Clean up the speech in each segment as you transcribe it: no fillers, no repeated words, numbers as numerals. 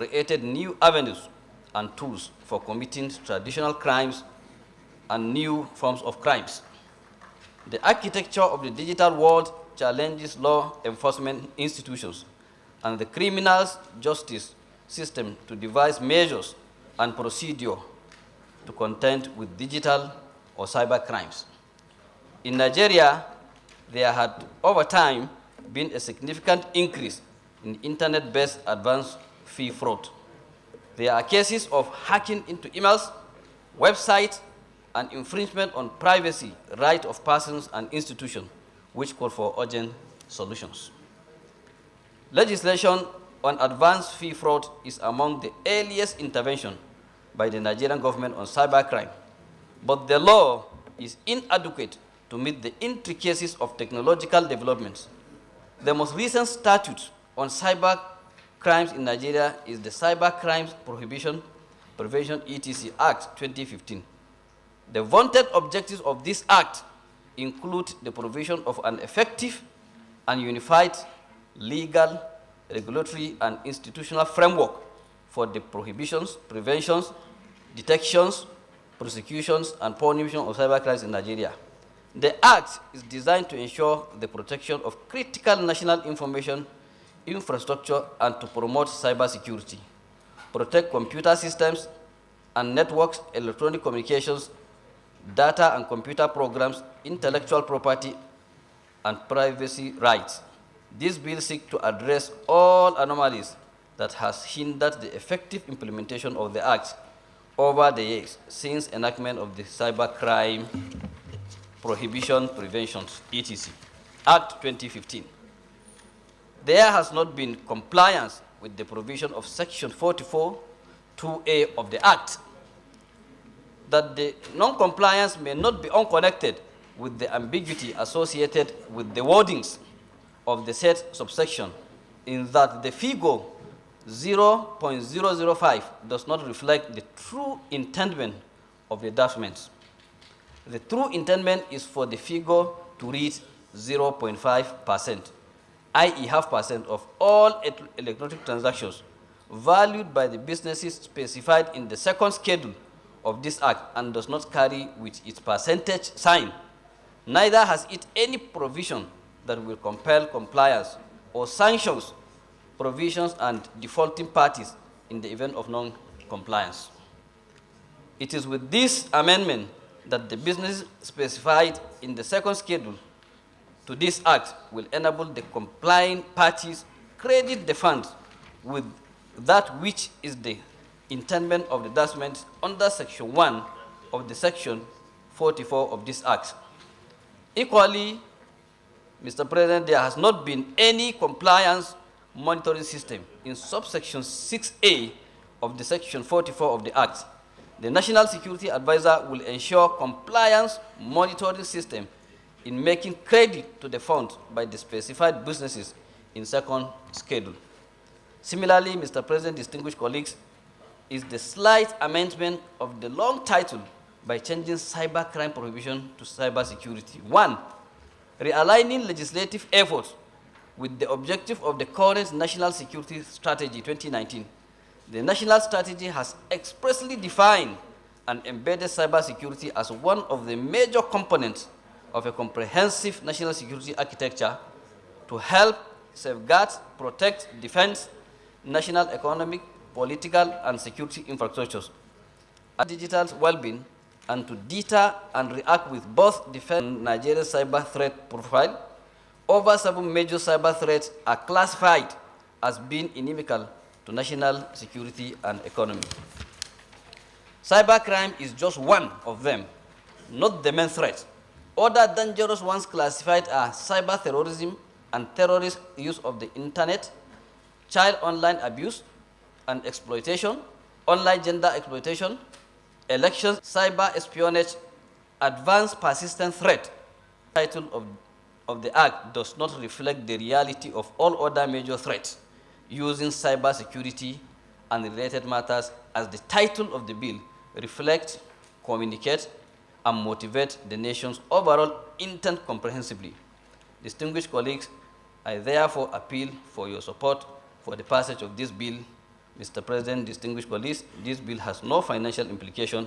created new avenues and tools for committing traditional crimes and new forms of crimes. The architecture of the digital world challenges law enforcement institutions and the criminal justice system to devise measures and procedure to contend with digital or cyber crimes. In Nigeria, there had over time been a significant increase in internet-based advance fee fraud. There are cases of hacking into emails, websites, and infringement on privacy rights of persons and institutions, which call for urgent solutions. Legislation on advance fee fraud is among the earliest intervention by the Nigerian government on cybercrime, but the law is inadequate to meet the intricacies of technological developments. The most recent statute on cyber crimes in Nigeria is the Cyber Crimes Prohibition, Prevention etc. Act 2015. The vaunted objectives of this act include the provision of an effective and unified legal, regulatory, and institutional framework for the prohibitions, preventions, detections, prosecutions, and punishment of cybercrimes in Nigeria. The act is designed to ensure the protection of critical national information infrastructure and to promote cybersecurity, protect computer systems and networks, electronic communications, data and computer programs, intellectual property, and privacy rights. This bill seeks to address all anomalies that has hindered the effective implementation of the Act over the years since enactment of the Cybercrime Prohibition, Prevention, etc. Act 2015. There has not been compliance with the provision of Section 44, 2A of the Act, that the non-compliance may not be unconnected with the ambiguity associated with the wordings of the said subsection, in that the figure 0.005 does not reflect the true intendment of the documents. The true intendment is for the figure to read 0.5%, i.e. half percent of all electronic transactions valued by the businesses specified in the second schedule of this act, and does not carry with its percentage sign. Neither has it any provision that will compel compliance or sanctions provisions and defaulting parties in the event of non-compliance. It is with this amendment that the business specified in the second schedule to this act will enable the complying parties credit the funds with that which is the intendment of the document under Section 1 of the Section 44 of this Act. Equally, Mr. President, there has not been any compliance monitoring system in subsection 6A of the Section 44 of the Act. The National Security Advisor will ensure compliance monitoring system in making credit to the fund by the specified businesses in second schedule. Similarly, Mr. President, distinguished colleagues, is the slight amendment of the long title by changing cybercrime prohibition to cybersecurity. 1, realigning legislative efforts with the objective of the current National Security Strategy 2019. The national strategy has expressly defined and embedded cybersecurity as one of the major components of a comprehensive national security architecture to help safeguard, protect, defend national economic, political, and security infrastructures, digital well-being, and to deter and react with both defend Nigeria's cyber threat profile. Over 7 major cyber threats are classified as being inimical to national security and economy. Cybercrime is just one of them, not the main threat. Other dangerous ones classified are cyber terrorism and terrorist use of the internet, child online abuse and exploitation, online gender exploitation, elections, cyber espionage, advanced persistent threat. The title of the Act does not reflect the reality of all other major threats using cybersecurity and related matters, as the title of the bill reflects, communicate, and motivate the nation's overall intent comprehensively. Distinguished colleagues, I therefore appeal for your support for the passage of this bill Mr. President, distinguished colleagues, this bill has no financial implication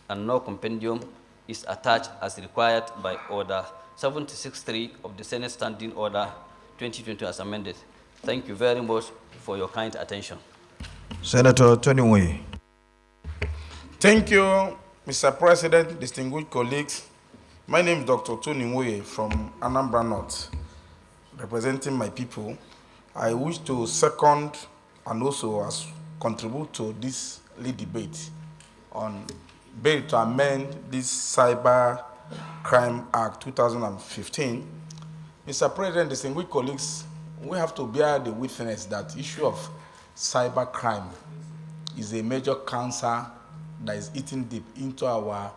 and no compendium is attached as required by Order 763 of the Senate Standing Order 2020 as amended. Thank you very much for your kind attention. Senator Tony Mui. Thank you, Mr. President, distinguished colleagues. My name is Dr. Tony Mui from Anambra North, representing my people. I wish to second and also contribute to this lead debate on bill to amend this Cyber Crime Act 2015. Mr. President, distinguished colleagues, we have to bear the witness that issue of cyber crime is a major cancer that is eating deep into our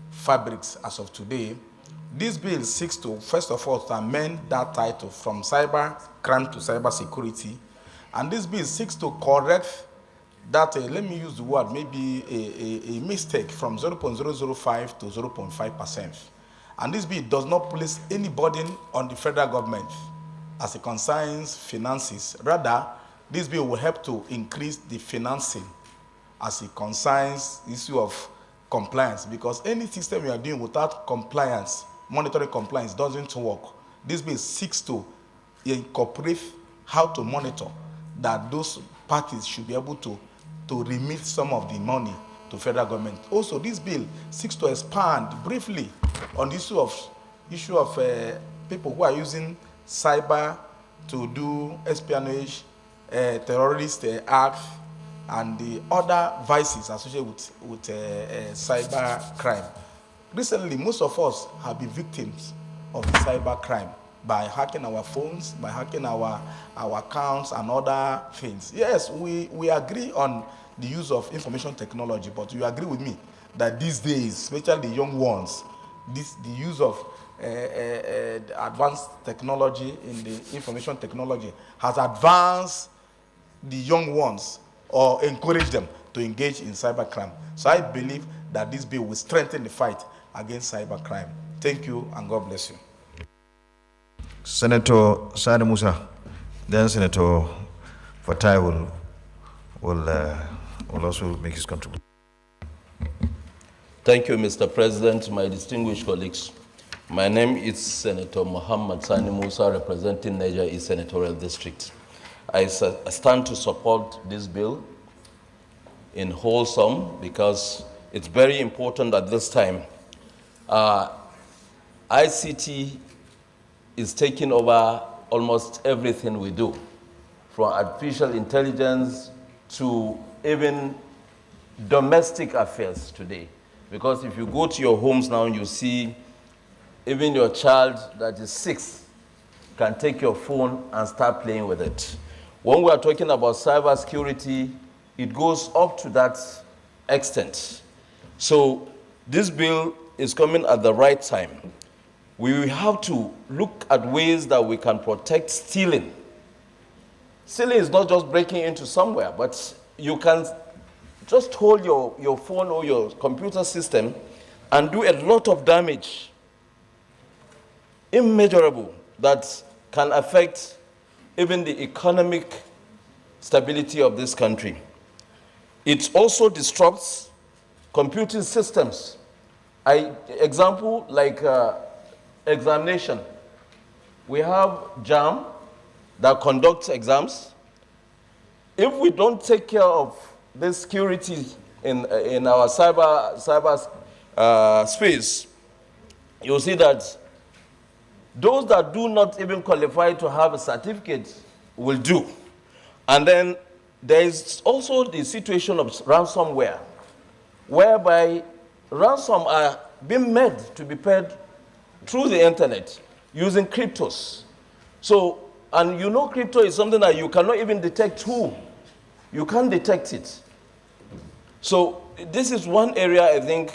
fabrics as of today. This bill seeks to, first of all, to amend that title from cyber crime to cyber security. And this bill seeks to correct that, let me use the word, maybe a mistake from 0.005 to 0.5%. And this bill does not place any burden on the federal government as it concerns finances. Rather, this bill will help to increase the financing as it concerns the issue of compliance, because any system you are doing without compliance, monitoring compliance, doesn't work. This bill seeks to incorporate how to monitor that those parties should be able to remit some of the money to federal government. Also, this bill seeks to expand briefly on the issue of people who are using cyber to do espionage, terrorist acts, and the other vices associated with cyber crime. Recently, most of us have been victims of cyber crime by hacking our phones, by hacking our accounts and other things. Yes, we agree on the use of information technology, but you agree with me that these days, especially the young ones, the use of advanced technology in the information technology has advanced the young ones or encouraged them to engage in cybercrime. So I believe that this bill will strengthen the fight against cybercrime. Thank you, and God bless you. Senator Sani Musa, then Senator Fatai will also make his contribution. Thank you, Mr. President, my distinguished colleagues. My name is Senator Muhammad Sani Musa, representing Niger East Senatorial District. I stand to support this bill in wholesome because it's very important at this time. ICT is taking over almost everything we do, from artificial intelligence to even domestic affairs today. Because if you go to your homes now, you see even your child that is 6 can take your phone and start playing with it. When we are talking about cybersecurity, it goes up to that extent. So this bill is coming at the right time. We have to look at ways that we can protect stealing. Stealing is not just breaking into somewhere, but you can just hold your phone or your computer system and do a lot of damage, immeasurable, that can affect even the economic stability of this country. It also disrupts computing systems. Example, like examination. We have JAM that conducts exams. If we don't take care of the security in our cyber space, you'll see that those that do not even qualify to have a certificate will do. And then there is also the situation of ransomware, whereby ransom are being made to be paid through the internet using cryptos. So, and you know crypto is something that you cannot even detect who. You can't detect it. So this is one area I think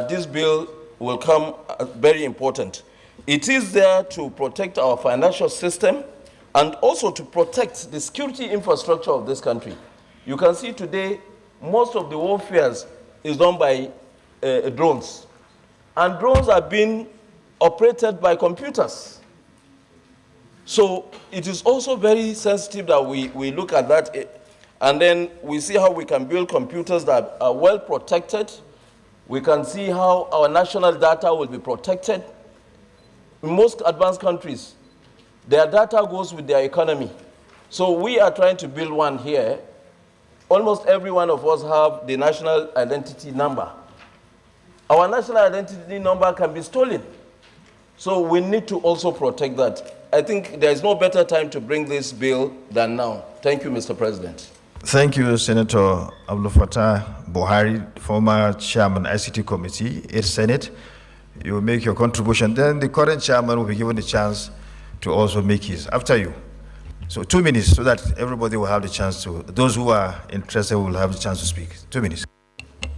this bill will come very important. It is there to protect our financial system and also to protect the security infrastructure of this country. You can see today most of the warfare is done by drones. And drones are being operated by computers. So it is also very sensitive that we look at that. And then we see how we can build computers that are well protected. We can see how our national data will be protected. In most advanced countries, their data goes with their economy. So we are trying to build one here. Almost every one of us have the national identity number. Our national identity number can be stolen. So we need to also protect that. I think there is no better time to bring this bill than now. Thank you, Mr. President. Thank you, Senator Abdul Fattah Buhari, former chairman, ICT Committee, 8th Senate. You will make your contribution. Then the current chairman will be given the chance to also make his. After you. So 2 minutes so that everybody will have the chance to, those who are interested will have the chance to speak. 2 minutes.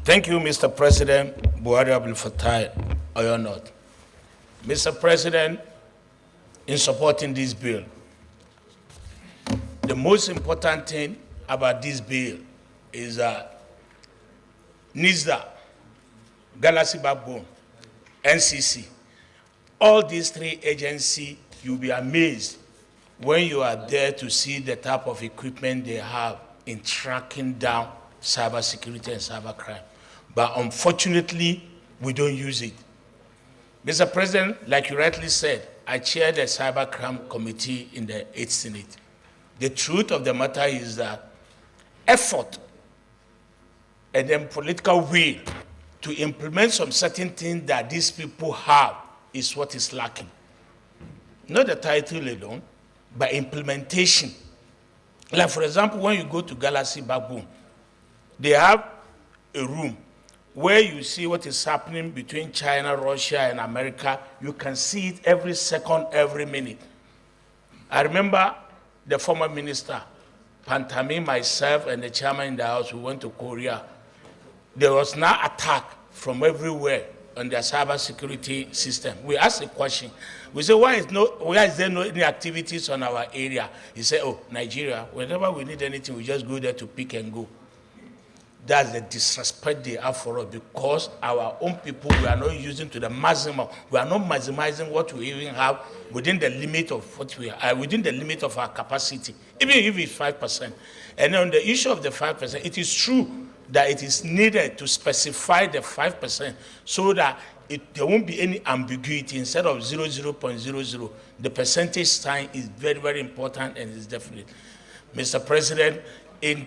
Thank you, Mr. President Buhari Abdul Fattah Oyonot. Mr. President, in supporting this bill, the most important thing about this bill is that NISDA, Galaxy Backbone, NCC, all these three agencies, you'll be amazed when you are there to see the type of equipment they have in tracking down cybersecurity and cybercrime. But unfortunately, we don't use it. Mr. President, like you rightly said, I chair the Cybercrime Committee in the 8th Senate. The truth of the matter is that effort and then political will to implement some certain things that these people have is what is lacking. Not the title alone, but implementation. Like for example, when you go to Galaxy Backbone, they have a room where you see what is happening between China, Russia, and America. You can see it every second, every minute. I remember the former minister, Pantami, myself, and the chairman in the House, we went to Korea. There was now attack from everywhere on their cybersecurity system. We asked a question. We said, why is there no any activities on our area? He said, oh, Nigeria, whenever we need anything, we just go there to pick and go. That's the disrespect they have for us, because our own people, we are not using to the maximum. We are not maximizing what we even have within the limit of what we are, within the limit of our capacity, even if it's 5%. And on the issue of the 5%, it is true that it is needed to specify the 5% so that there won't be any ambiguity. Instead of 0.00, the percentage sign is very, very important and is definite. Mr. President, in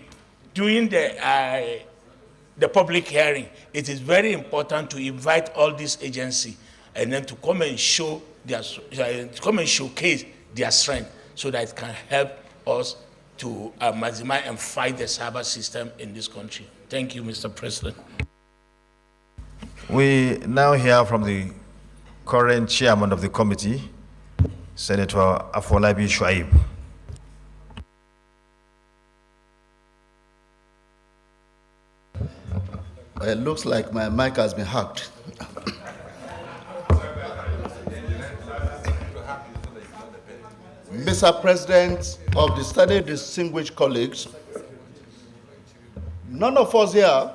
doing the public hearing, it is very important to invite all these agencies and then to come and show showcase their strength so that it can help us to maximize and fight the cyber system in this country. Thank you, Mr. President. We now hear from the current chairman of the committee, Senator Afolabi Shuaib. It looks like my mic has been hacked. Mr. President of the study, distinguished colleagues, none of us here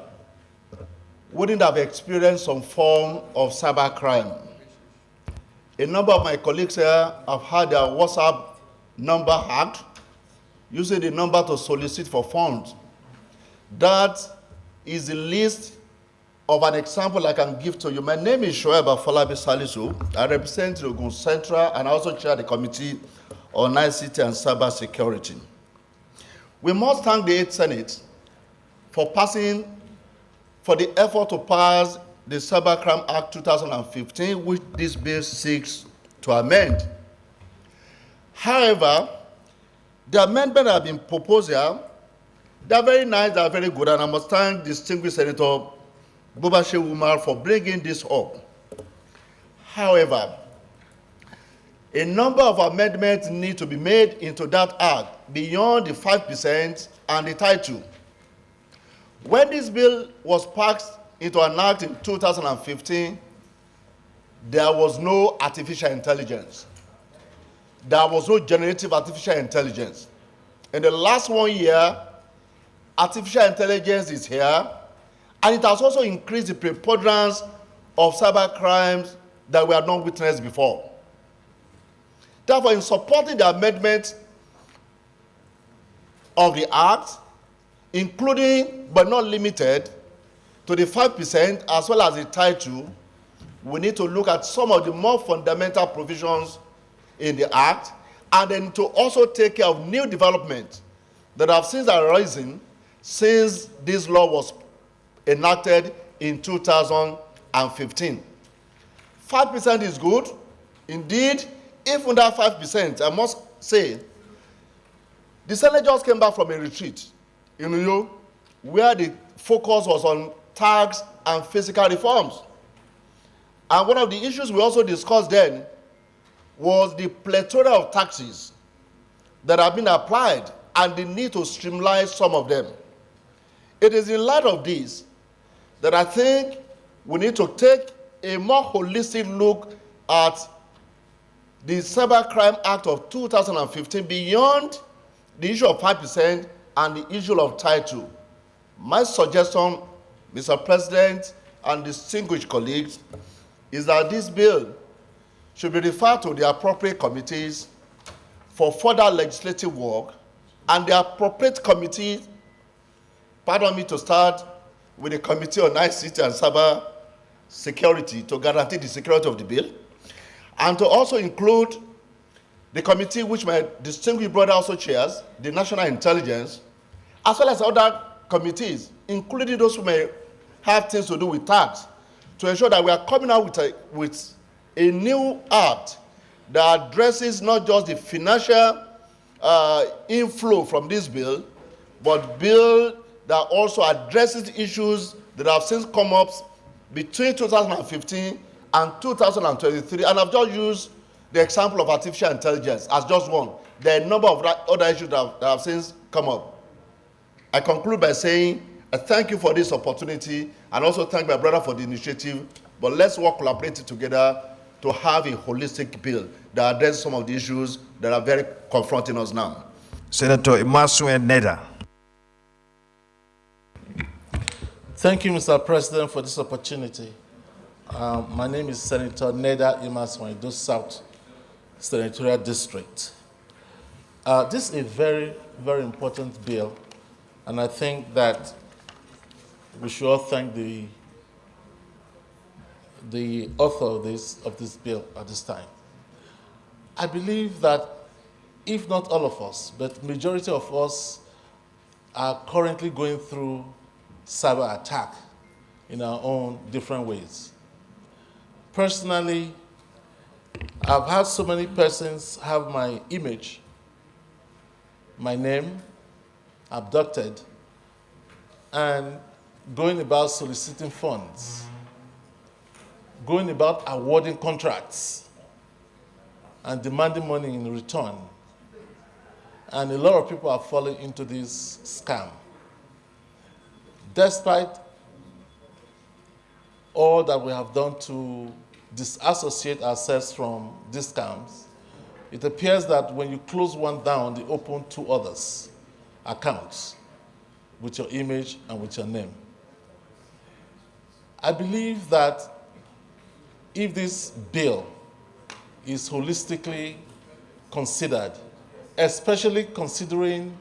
wouldn't have experienced some form of cybercrime. A number of my colleagues here have had their WhatsApp number hacked, using the number to solicit for funds. That is the list of an example I can give to you. My name is Shoaib Afolabi Salisu. I represent the Ogun Central and I also chair the Committee on ICT and Cyber Security. We must thank the 8th Senate for the effort to pass the Cybercrime Act 2015, which this bill seeks to amend. However, the amendments that have been proposed here, they are very nice, they are very good, and I must thank distinguished Senator Bubashe Umar for bringing this up. However, a number of amendments need to be made into that act beyond the 5% and the title. When this bill was passed into an act in 2015, there was no artificial intelligence. There was no generative artificial intelligence. In the last 1 year, artificial intelligence is here, and it has also increased the preponderance of cyber crimes that we had not witnessed before. Therefore, in supporting the amendment of the Act, including but not limited to the 5% as well as the title, we need to look at some of the more fundamental provisions in the Act, and then to also take care of new developments that have since arisen since this law was enacted in 2015. 5% is good. Indeed, even that 5%, I must say, the Senate just came back from a retreat in Uyo, where the focus was on tax and fiscal reforms. And one of the issues we also discussed then was the plethora of taxes that have been applied and the need to streamline some of them. It is in light of this that I think we need to take a more holistic look at the Cybercrime Act of 2015 beyond the issue of 5% and the issue of title. My suggestion, Mr. President and distinguished colleagues, is that this bill should be referred to the appropriate committees for further legislative work, and the appropriate committee, pardon me to start with the Committee on ICT and Cyber Security to guarantee the security of the bill, and to also include the committee which my distinguished brother also chairs, the National Intelligence, as well as other committees, including those who may have things to do with tax, to ensure that we are coming out with a new act that addresses not just the financial inflow from this bill, but bill that also addresses issues that have since come up between 2015 and 2023. And I've just used the example of artificial intelligence as just one. There are a number of other issues that have since come up. I conclude by saying I thank you for this opportunity and also thank my brother for the initiative, but let's work collaboratively together to have a holistic bill that addresses some of the issues that are very confronting us now. Senator Imasue Neda. Thank you, Mr. President, for this opportunity. My name is Senator Neda Imasue, Edo South Senatorial District. This is a very, very important bill, and I think that we should all thank the author of this bill at this time. I believe that if not all of us, but majority of us are currently going through cyber attack in our own different ways. Personally, I've had so many persons have my image, my name, abducted, and going about soliciting funds, going about awarding contracts, and demanding money in return. And a lot of people are falling into this scam. Despite all that we have done to disassociate ourselves from these scams, it appears that when you close one down, they open two others accounts with your image and with your name. I believe that if this bill is holistically considered, especially considering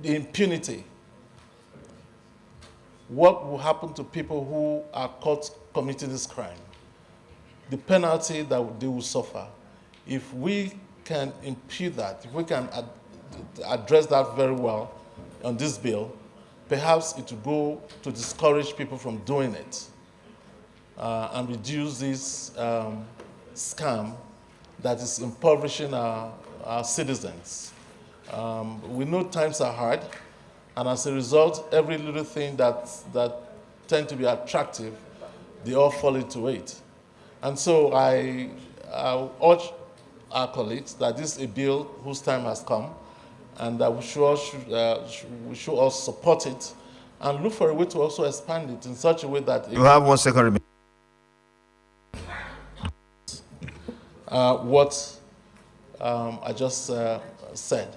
the impunity, what will happen to people who are caught committing this crime, the penalty that they will suffer. If we can impede that, if we can address that very well on this bill, perhaps it will go to discourage people from doing it and reduce this scam that is impoverishing our citizens. We know times are hard, and as a result, every little thing that tend to be attractive, they all fall into it. And so I urge our colleagues that this is a bill whose time has come, and that we should all support it and look for a way to also expand it in such a way that You have 1 second remaining. what I just said.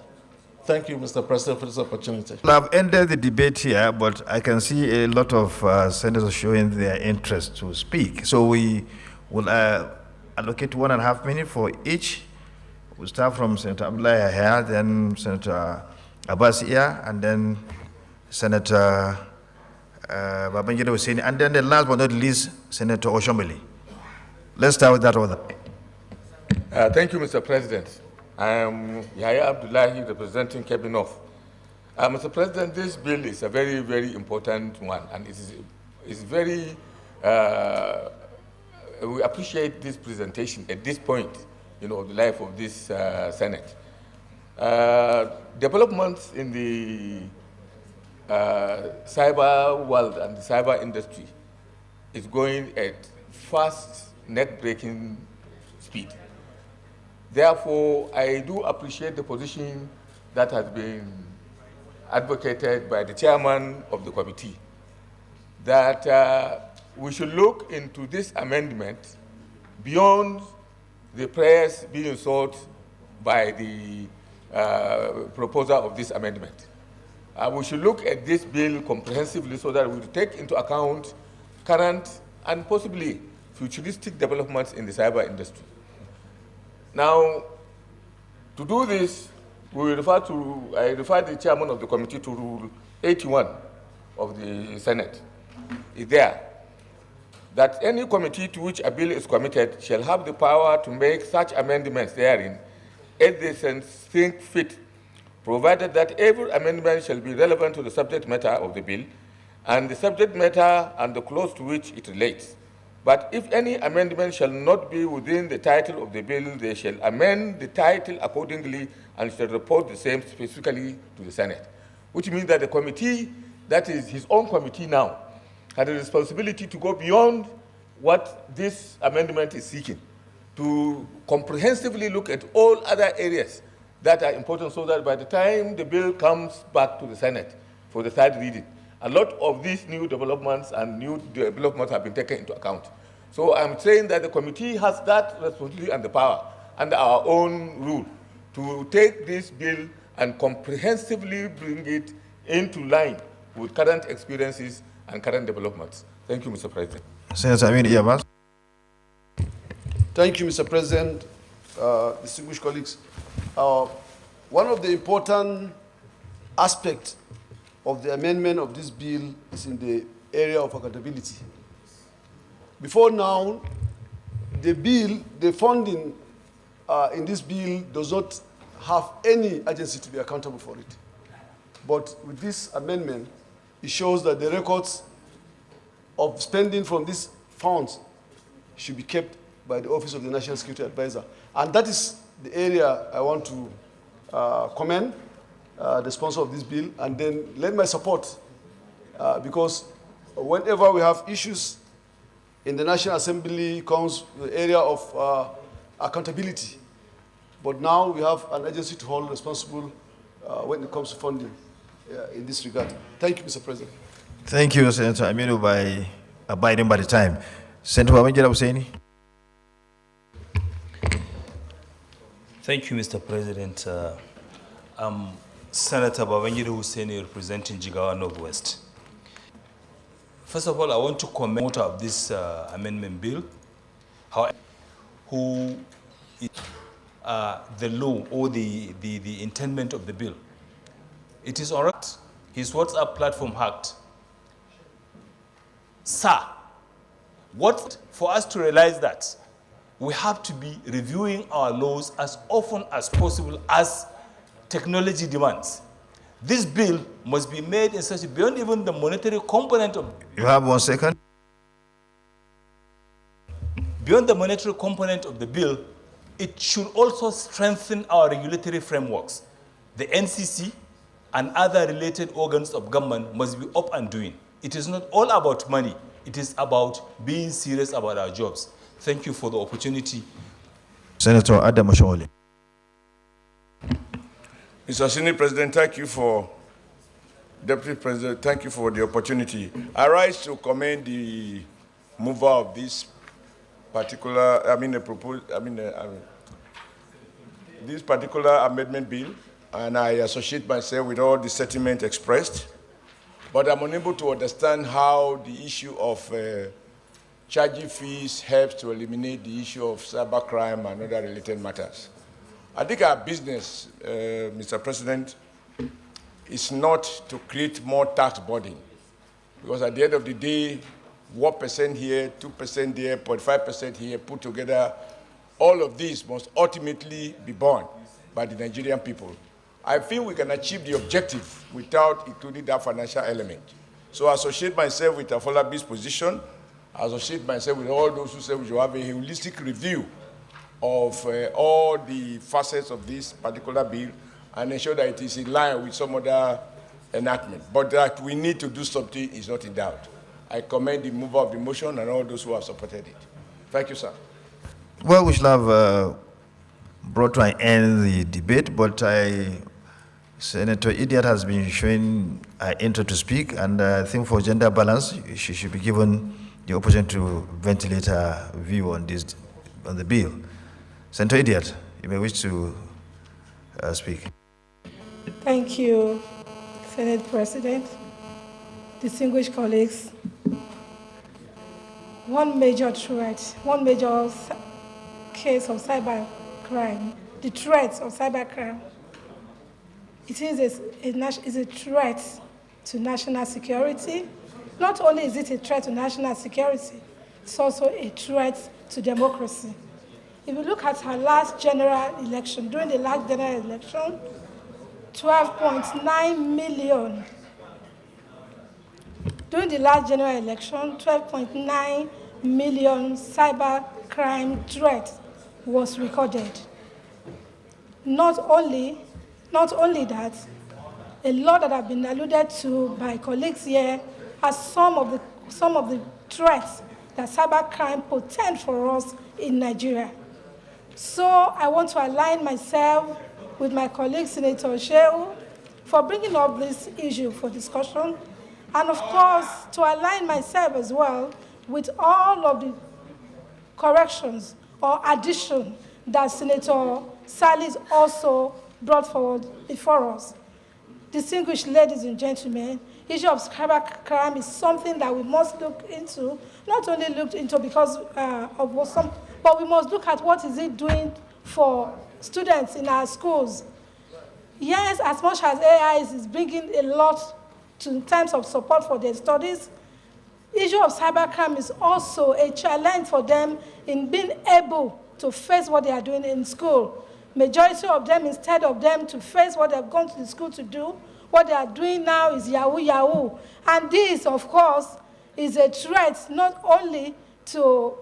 Thank you, Mr. President, for this opportunity. I've ended the debate here, but I can see a lot of senators showing their interest to speak. So we will allocate 1.5 minutes for each. We'll start from Senator Abdullahi here, then Senator Abbas Iya, and then Senator Babangida Hussein, and then the last but not least, Senator Oshomole. Let's start with that order. Thank you, Mr. President. I am Yahya Abdullahi, representing Kebbi North. Mr. President, this bill is a very, very important one, and it is very, we appreciate this presentation at this point, of the life of this Senate. Developments in the cyber world and the cyber industry is going at fast, neck-breaking speed. Therefore, I do appreciate the position that has been advocated by the chairman of the committee, that we should look into this amendment beyond the prayers being sought by the proposer of this amendment. We should look at this bill comprehensively so that we take into account current and possibly futuristic developments in the cyber industry. Now, to do this, I refer the chairman of the committee to Rule 81 of the Senate. Is there that any committee to which a bill is committed shall have the power to make such amendments therein as they think fit, provided that every amendment shall be relevant to the subject matter of the bill and the subject matter and the clause to which it relates. But if any amendment shall not be within the title of the bill, they shall amend the title accordingly and shall report the same specifically to the Senate. Which means that the committee, that is his own committee now, had a responsibility to go beyond what this amendment is seeking, to comprehensively look at all other areas that are important so that by the time the bill comes back to the Senate for the third reading, a lot of these new developments have been taken into account. So I'm saying that the committee has that responsibility and the power under our own rule to take this bill and comprehensively bring it into line with current experiences and current developments. Thank you, Mr. President. Senator Amin Iyabas. Thank you, Mr. President, distinguished colleagues. One of the important aspects of the amendment of this bill is in the area of accountability. Before now, the funding in this bill does not have any agency to be accountable for it. But with this amendment, it shows that the records of spending from these funds should be kept by the Office of the National Security Advisor. And that is the area I want to commend the sponsor of this bill, and then lend my support because whenever we have issues in the National Assembly comes the area of accountability. But now we have an agency to hold responsible when it comes to funding in this regard. Thank you, Mr. President. Thank you, Senator Aminu, by abiding by the time. Senator Babangida Hussein. Thank you, Mr. President. I'm Senator Babangida Hussein, representing Jigawa Northwest. First of all, I want to comment on this amendment bill. However, who is the law or the intendment of the bill? It is on his WhatsApp platform hacked. Sir, what for us to realize that we have to be reviewing our laws as often as possible as technology demands. This bill must be made in such beyond even the monetary component of. You have 1 second. Beyond the monetary component of the bill, it should also strengthen our regulatory frameworks. The NCC and other related organs of government must be up and doing. It is not all about money. It is about being serious about our jobs. Thank you for the opportunity. Senator Adam Oshomole. Mr. Senate President, thank you for, Deputy President, thank you for the opportunity. I rise to commend the mover of this particular, this particular amendment bill, and I associate myself with all the sentiment expressed, but I'm unable to understand how the issue of charging fees helps to eliminate the issue of cybercrime and other related matters. I think our business, Mr. President, is not to create more tax burden. Because at the end of the day, 1% here, 2% there, 0.5% here, put together, all of these must ultimately be borne by the Nigerian people. I feel we can achieve the objective without including that financial element. So I associate myself with Afolabi's position. I associate myself with all those who say we should have a holistic review of all the facets of this particular bill and ensure that it is in line with some other enactment. But that we need to do something is not in doubt. I commend the mover of the motion and all those who have supported it. Thank you, sir. Well, we should have brought to an end the debate, but Senator Idiot has been showing interest to speak, and I think for gender balance, she should be given the opportunity to ventilate her view on the bill. Senator Idiot, you may wish to speak. Thank you, Senate President, distinguished colleagues. One major threat, one major case of cybercrime, the threat of cybercrime, it is a threat to national security. Not only is it a threat to national security, it's also a threat to democracy. If you look at our last general election, during the last general election, 12.9 million. During the last general election, 12.9 million cybercrime threat was recorded. Not only that, a lot that have been alluded to by colleagues here are some of the threats that cybercrime portend for us in Nigeria. So I want to align myself with my colleague, Senator Shehu, for bringing up this issue for discussion, and of course, to align myself as well with all of the corrections or addition that Senator Salis also brought forward before us. Distinguished ladies and gentlemen, issue of cybercrime is something that we must look into, not only looked into because of some, but we must look at what is it doing for students in our schools. Yes, as much as AI is bringing a lot in terms of support for their studies, issue of cybercrime is also a challenge for them in being able to face what they are doing in school. Majority of them, instead of them to face what they've gone to the school to do, what they are doing now is Yahoo Yahoo. And this, of course, is a threat not only to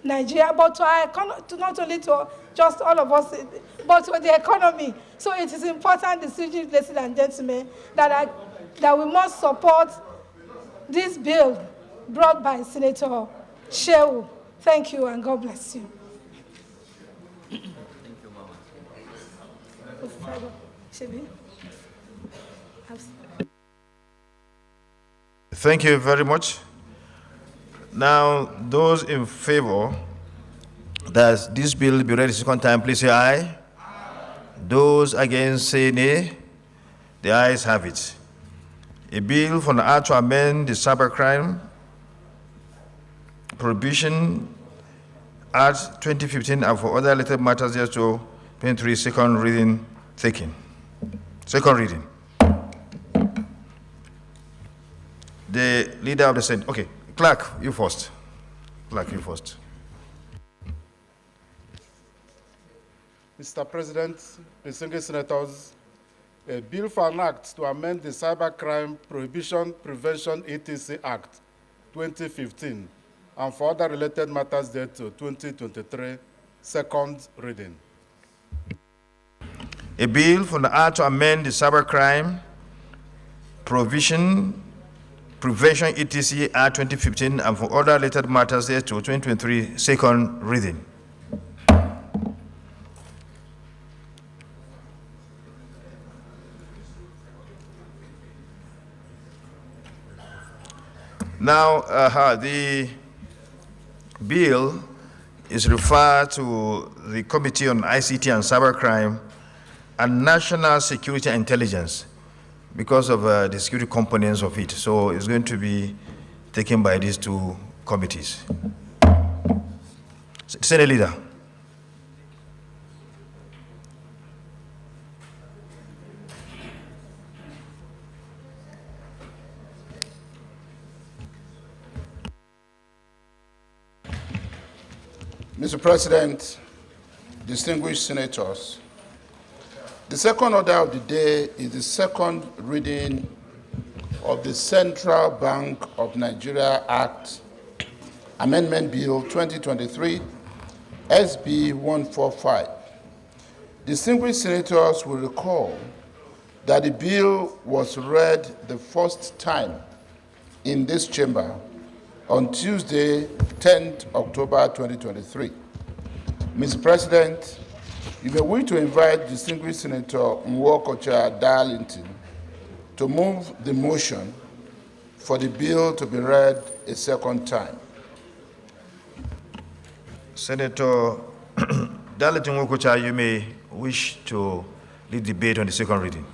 Nigeria, but to our economy, not only to just all of us, but to the economy. So it is important, distinguished ladies and gentlemen, that we must support this bill brought by Senator Shehu. Thank you, and God bless you. Thank you very much. Now, those in favor that this bill be read a second time, please say aye. Aye. Those against say nay. The ayes have it. A bill for the Act to amend the Cybercrime Prohibition Act 2015 and for other related matters thereto, 23, second reading taken. Second reading. The leader of the Senate. Okay, Clerk, you first. Clerk, you first. Mr. President, distinguished senators, a bill for an act to amend the Cybercrime Prohibition Prevention etc. Act 2015 and for other related matters thereto, 2023, second reading. A bill for the Act to amend the Cybercrime Prevention etc. Act 2015 and for other related matters thereto, 2023, second reading. Now, the bill is referred to the Committee on ICT and Cybercrime and National Security and Intelligence because of the security components of it. So it's going to be taken by these two committees. Senate Leader. Mr. President, distinguished senators, the second order of the day is the second reading of the Central Bank of Nigeria Act, Amendment Bill 2023, SB 145. Distinguished senators will recall that the bill was read the first time in this chamber on Tuesday, 10th October 2023. Mr. President, you may wish to invite distinguished Senator Nwokocha Darlington to move the motion for the bill to be read a second time. Senator Darlington Nwokocha, you may wish to lead debate on the second reading.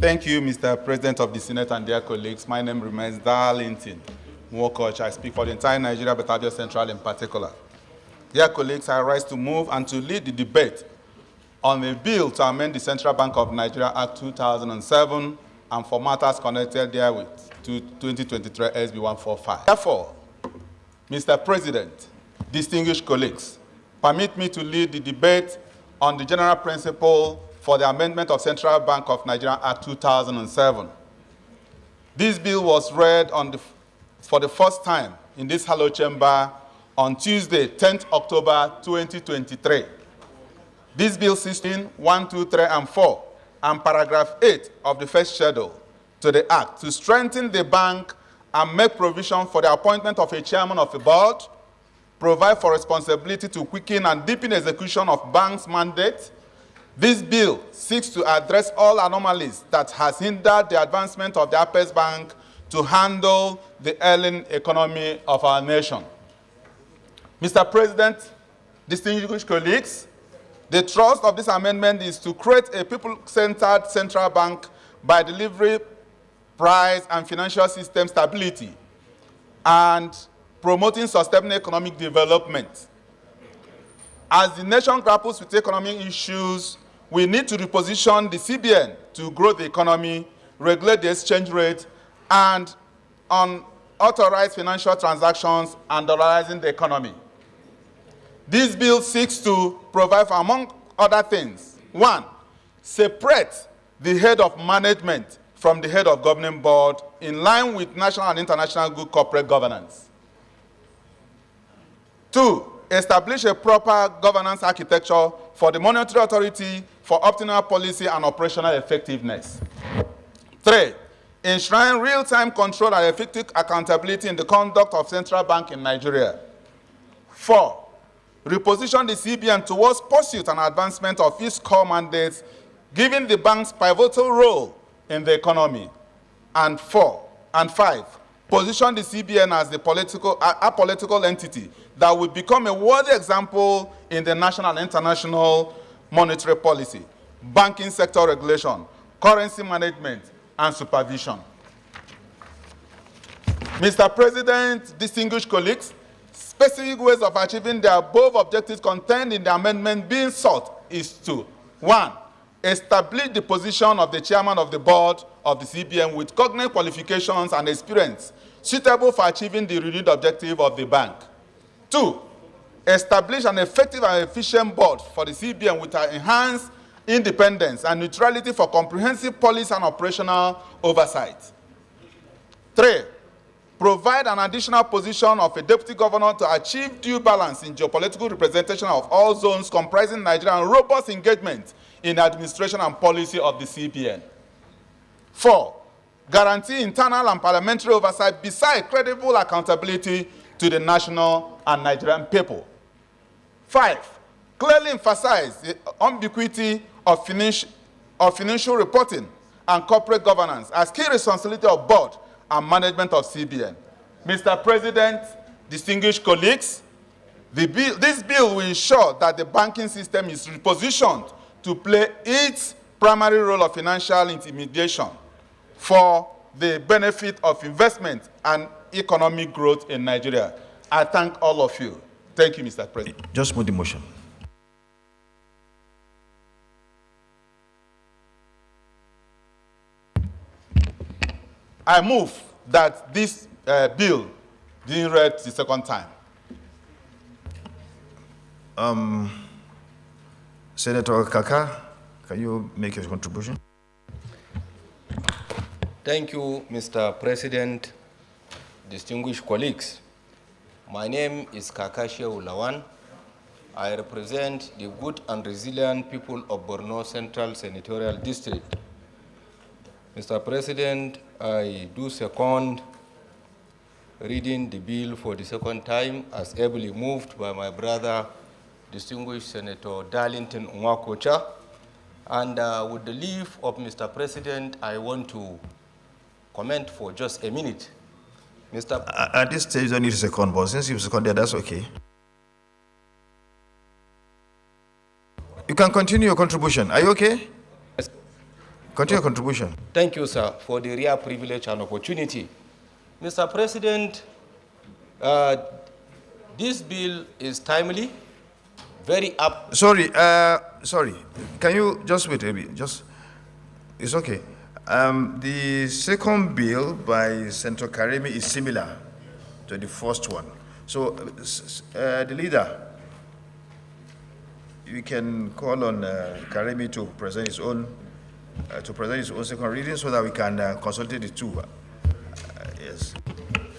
Thank you, Mr. President of the Senate and dear colleagues. My name remains Darlington Nwokocha. I speak for the entire Nigeria, but Abia Central in particular. Dear colleagues, I rise to move and to lead the debate on a bill to amend the Central Bank of Nigeria Act 2007 and for matters connected therewith to 2023 SB 145. Therefore, Mr. President, distinguished colleagues, permit me to lead the debate on the general principle for the amendment of Central Bank of Nigeria Act 2007. This bill was read for the first time in this hallowed chamber on Tuesday, 10th October 2023. This bill 16, 1, 2, 3, and 4, and paragraph 8 of the first schedule to the Act to strengthen the bank and make provision for the appointment of a chairman of a board, provide for responsibility to quicken and deepen execution of bank's mandate. This bill seeks to address all anomalies that has hindered the advancement of the Apex Bank to handle the ailing economy of our nation. Mr. President, distinguished colleagues, the thrust of this amendment is to create a people-centered central bank by delivering price and financial system stability and promoting sustainable economic development. As the nation grapples with economic issues, we need to reposition the CBN to grow the economy, regulate the exchange rate, and authorize financial transactions and dollarizing the economy. This bill seeks to provide for, among other things, 1, separate the head of management from the head of governing board in line with national and international good corporate governance. 2, establish a proper governance architecture for the monetary authority for optimal policy and operational effectiveness. 3, enshrine real-time control and effective accountability in the conduct of central bank in Nigeria. 4, reposition the CBN towards pursuit and advancement of its core mandates, given the bank's pivotal role in the economy. And 5, position the CBN as the apolitical entity that will become a worthy example in the national and international monetary policy, banking sector regulation, currency management, and supervision. Mr. President, distinguished colleagues, specific ways of achieving the above objectives contained in the amendment being sought is to, 1, establish the position of the chairman of the board of the CBN with cognate qualifications and experience suitable for achieving the renewed objective of the bank. 2, establish an effective and efficient board for the CBN with enhanced independence and neutrality for comprehensive policy and operational oversight. 3, provide an additional position of a deputy governor to achieve due balance in geopolitical representation of all zones comprising Nigeria and robust engagement in administration and policy of the CBN. 4, guarantee internal and parliamentary oversight beside credible accountability to the national and Nigerian people. 5, clearly emphasize the ubiquity of financial reporting and corporate governance as key responsibility of board and management of CBN. Mr. President, distinguished colleagues, this bill will ensure that the banking system is repositioned to play its primary role of financial intermediation for the benefit of investment and economic growth in Nigeria. I thank all of you. Thank you, Mr. President. Just move the motion. I move that this bill being read the second time. Senator Kaka, can you make your contribution? Thank you, Mr. President, distinguished colleagues. My name is Kaka Shehu Lawan. I represent the good and resilient people of Borno Central Senatorial District. Mr. President, I do second reading the bill for the second time as ably moved by my brother, distinguished Senator Darlington Nwakocha. And with the leave of Mr. President, I want to comment for just a minute. At this stage, you don't need a second, but since you've seconded, that's okay. You can continue your contribution. Are you okay? Yes. Continue your contribution. Thank you, sir, for the rare privilege and opportunity. Mr. President, this bill is timely, very up. Sorry, sorry. Can you just wait a bit? It's okay. The second bill by Senator Karimi is similar to the first one. So, the leader, you can call on Karimi to present his own second reading so that we can consolidate the two. Yes.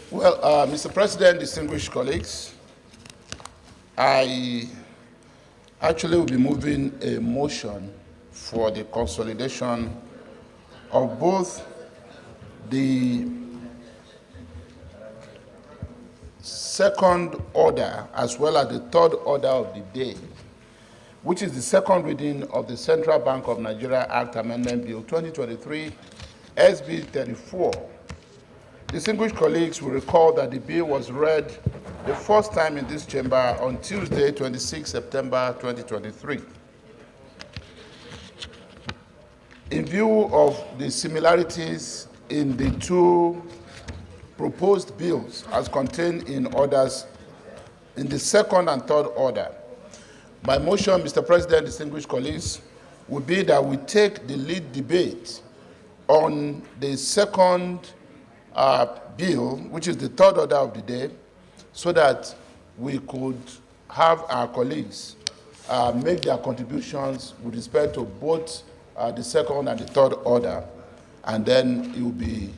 Well, Mr. President, distinguished colleagues, I actually will be moving a motion for the consolidation of both the second order as well as the third order of the day, which is the second reading of the Central Bank of Nigeria Act Amendment Bill 2023, SB 34. Distinguished colleagues will recall that the bill was read the first time in this chamber on Tuesday, 26 September 2023. In view of the similarities in the two proposed bills as contained in orders in the second and third order, my motion, Mr. President, distinguished colleagues, would be that we take the lead debate on the second bill, which is the third order of the day, so that we could have our colleagues make their contributions with respect to both the second and the third order, and then it will be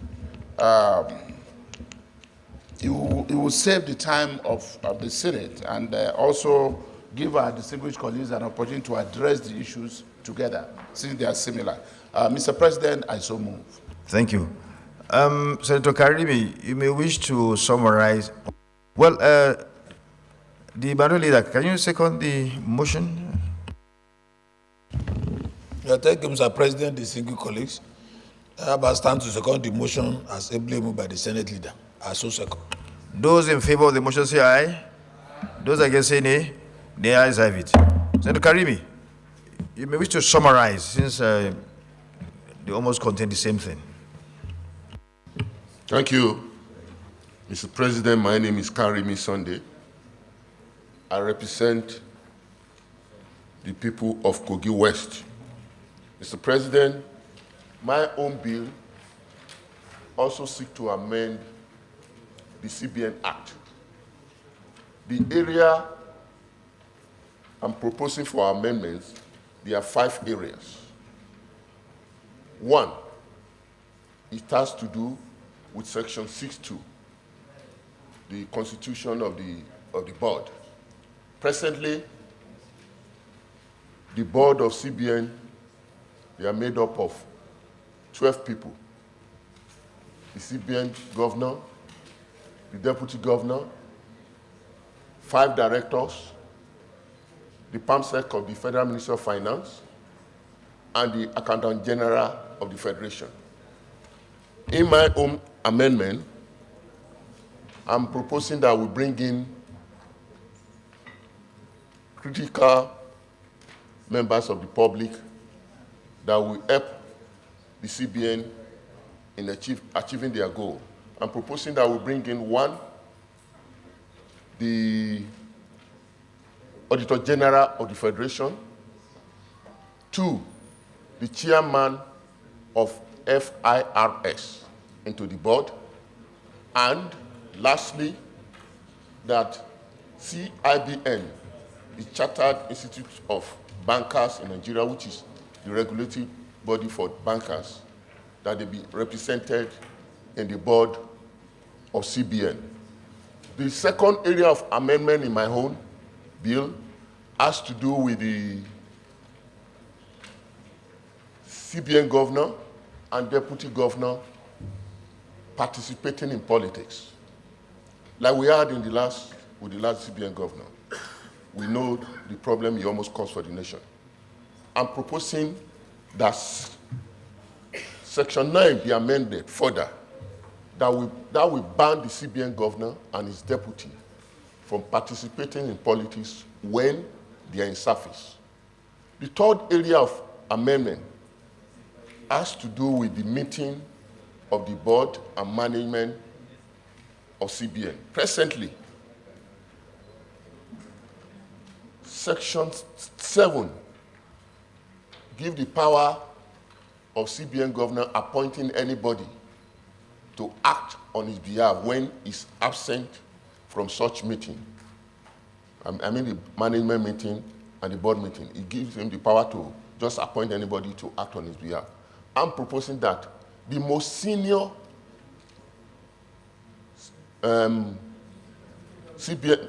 it will save the time of the Senate and also give our distinguished colleagues an opportunity to address the issues together, since they are similar. Mr. President, I so move. Thank you. Senator Karimi, you may wish to summarize. Well, the Honorable Leader, can you second the motion? Thank you, Mr. President, distinguished colleagues. I stand to second the motion as ably moved by the Senate Leader. I so second. Those in favor of the motion say aye. Those against say nay. The ayes have it. Senator Karimi, you may wish to summarize since they almost contain the same thing. Thank you, Mr. President. My name is Karimi Sunday. I represent the people of Kogi West. Mr. President, my own bill also seeks to amend the CBN Act. The area I'm proposing for amendments, there are 5 areas. 1, it has to do with Section 6.2, the constitution of the board. Presently, the board of CBN, they are made up of 12 people. The CBN governor, the deputy governor, 5 directors, the PAMSEC of the Federal Ministry of Finance, and the Accountant General of the Federation. In my own amendment, I'm proposing that we bring in critical members of the public that will help the CBN in achieving their goal. I'm proposing that we bring in 1, the Auditor General of the Federation, 2, the chairman of FIRS into the board, And lastly, that CIBN, the Chartered Institute of Bankers in Nigeria, which is the regulatory body for bankers, that they be represented in the board of CBN. The second area of amendment in my own bill has to do with the CBN governor and deputy governor participating in politics. Like we had with the last CBN governor. We know the problem he almost caused for the nation. I'm proposing that Section 9 be amended further, that will ban the CBN governor and his deputy from participating in politics when they are in service. The third area of amendment has to do with the meeting of the board and management of CBN. Presently, Section 7 gives the power of CBN governor appointing anybody to act on his behalf when he's absent from such meeting. I mean the management meeting and the board meeting. It gives him the power to just appoint anybody to act on his behalf. I'm proposing that the most senior CBN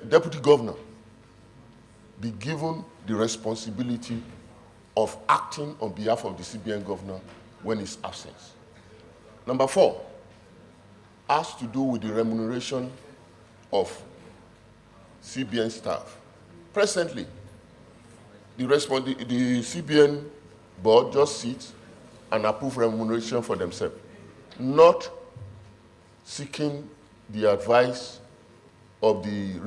deputy governor be given the responsibility of acting on behalf of the CBN governor when he's absent. Number 4 has to do with the remuneration of CBN staff. Presently, the CBN board just sits and approve remuneration for themselves, not seeking the advice of the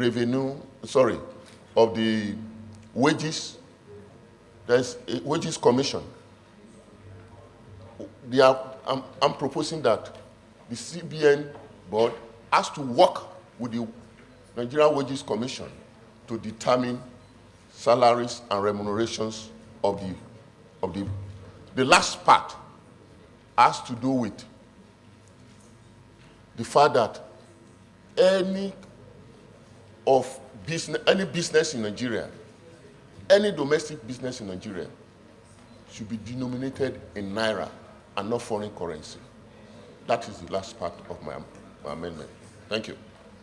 of the wages. There's a wages commission. I'm proposing that the CBN board has to work with the Nigerian Wages Commission to determine salaries and remunerations of the last part has to do with the fact that any business in Nigeria, any domestic business in Nigeria should be denominated in Naira and not foreign currency. That is the last part of my amendment. Thank you.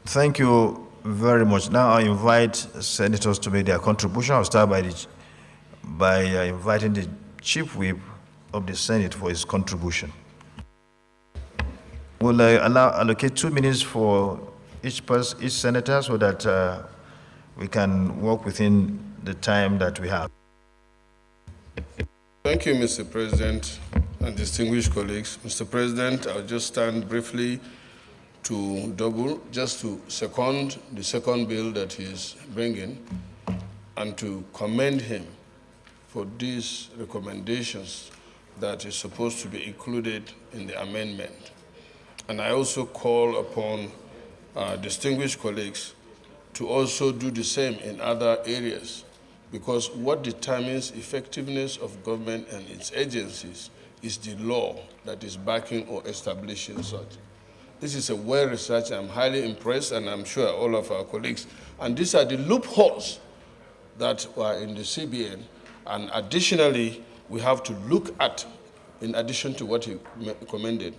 Thank you very much. Now I invite senators to make their contribution. I'll start by inviting the Chief Whip of the Senate for his contribution. We'll allocate 2 minutes for each senator so that we can work within the time that we have. Thank you, Mr. President and distinguished colleagues. Mr. President, I'll just stand briefly to second the second bill that he's bringing and to commend him for these recommendations that is supposed to be included in the amendment. And I also call upon distinguished colleagues to also do the same in other areas, because what determines effectiveness of government and its agencies is the law that is backing or establishing such. This is a well-researched. I'm highly impressed, and I'm sure all of our colleagues. And these are the loopholes that were in the CBN. And additionally, we have to look at, in addition to what he commended,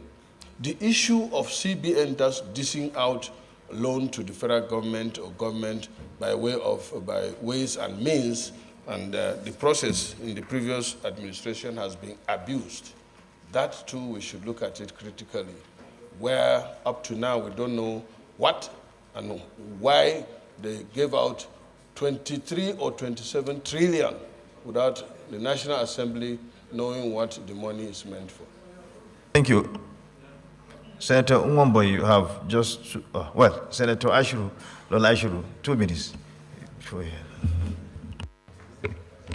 the issue of CBN just dishing out loan to the federal government or government by ways and means, and the process in the previous administration has been abused. That too, we should look at it critically, where up to now we don't know what and why they gave out 23 or 27 trillion without the National Assembly knowing what the money is meant for. Thank you. Senator Umwambo, you have just, Senator Lola Ashuru, 2 minutes.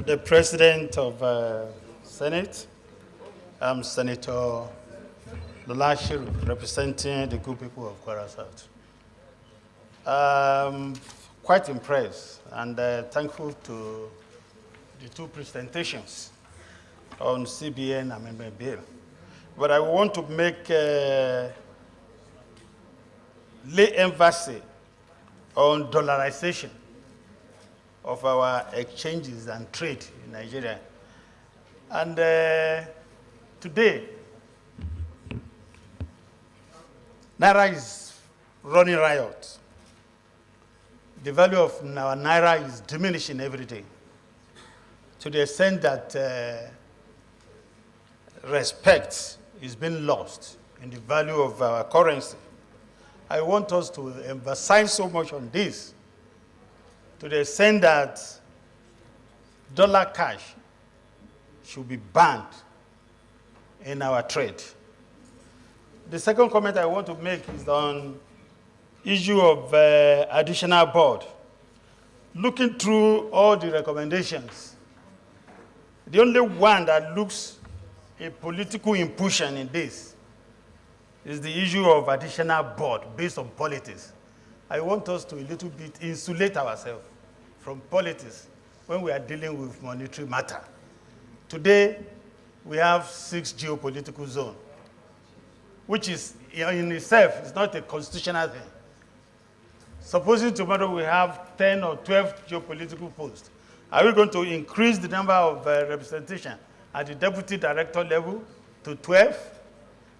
The President of Senate, I'm Senator Lola Ashuru, representing the good people of Kwara South. Quite impressed and thankful to the 2 presentations on CBN Amendment Bill. But I want to make lay emphasis on dollarization of our exchanges and trade in Nigeria. And today, Naira is running riot. The value of our Naira is diminishing every day, to the extent that respect is being lost in the value of our currency. I want us to emphasize so much on this, to the extent that dollar cash should be banned in our trade. The second comment I want to make is on issue of additional board. Looking through all the recommendations, the only one that looks a political impulsion in this is the issue of additional board based on politics. I want us to a little bit insulate ourselves from politics when we are dealing with monetary matter. Today, we have 6 geopolitical zones, which is in itself is not a constitutional thing. Supposing tomorrow we have 10 or 12 geopolitical posts, are we going to increase the number of representation at the deputy director level to 12?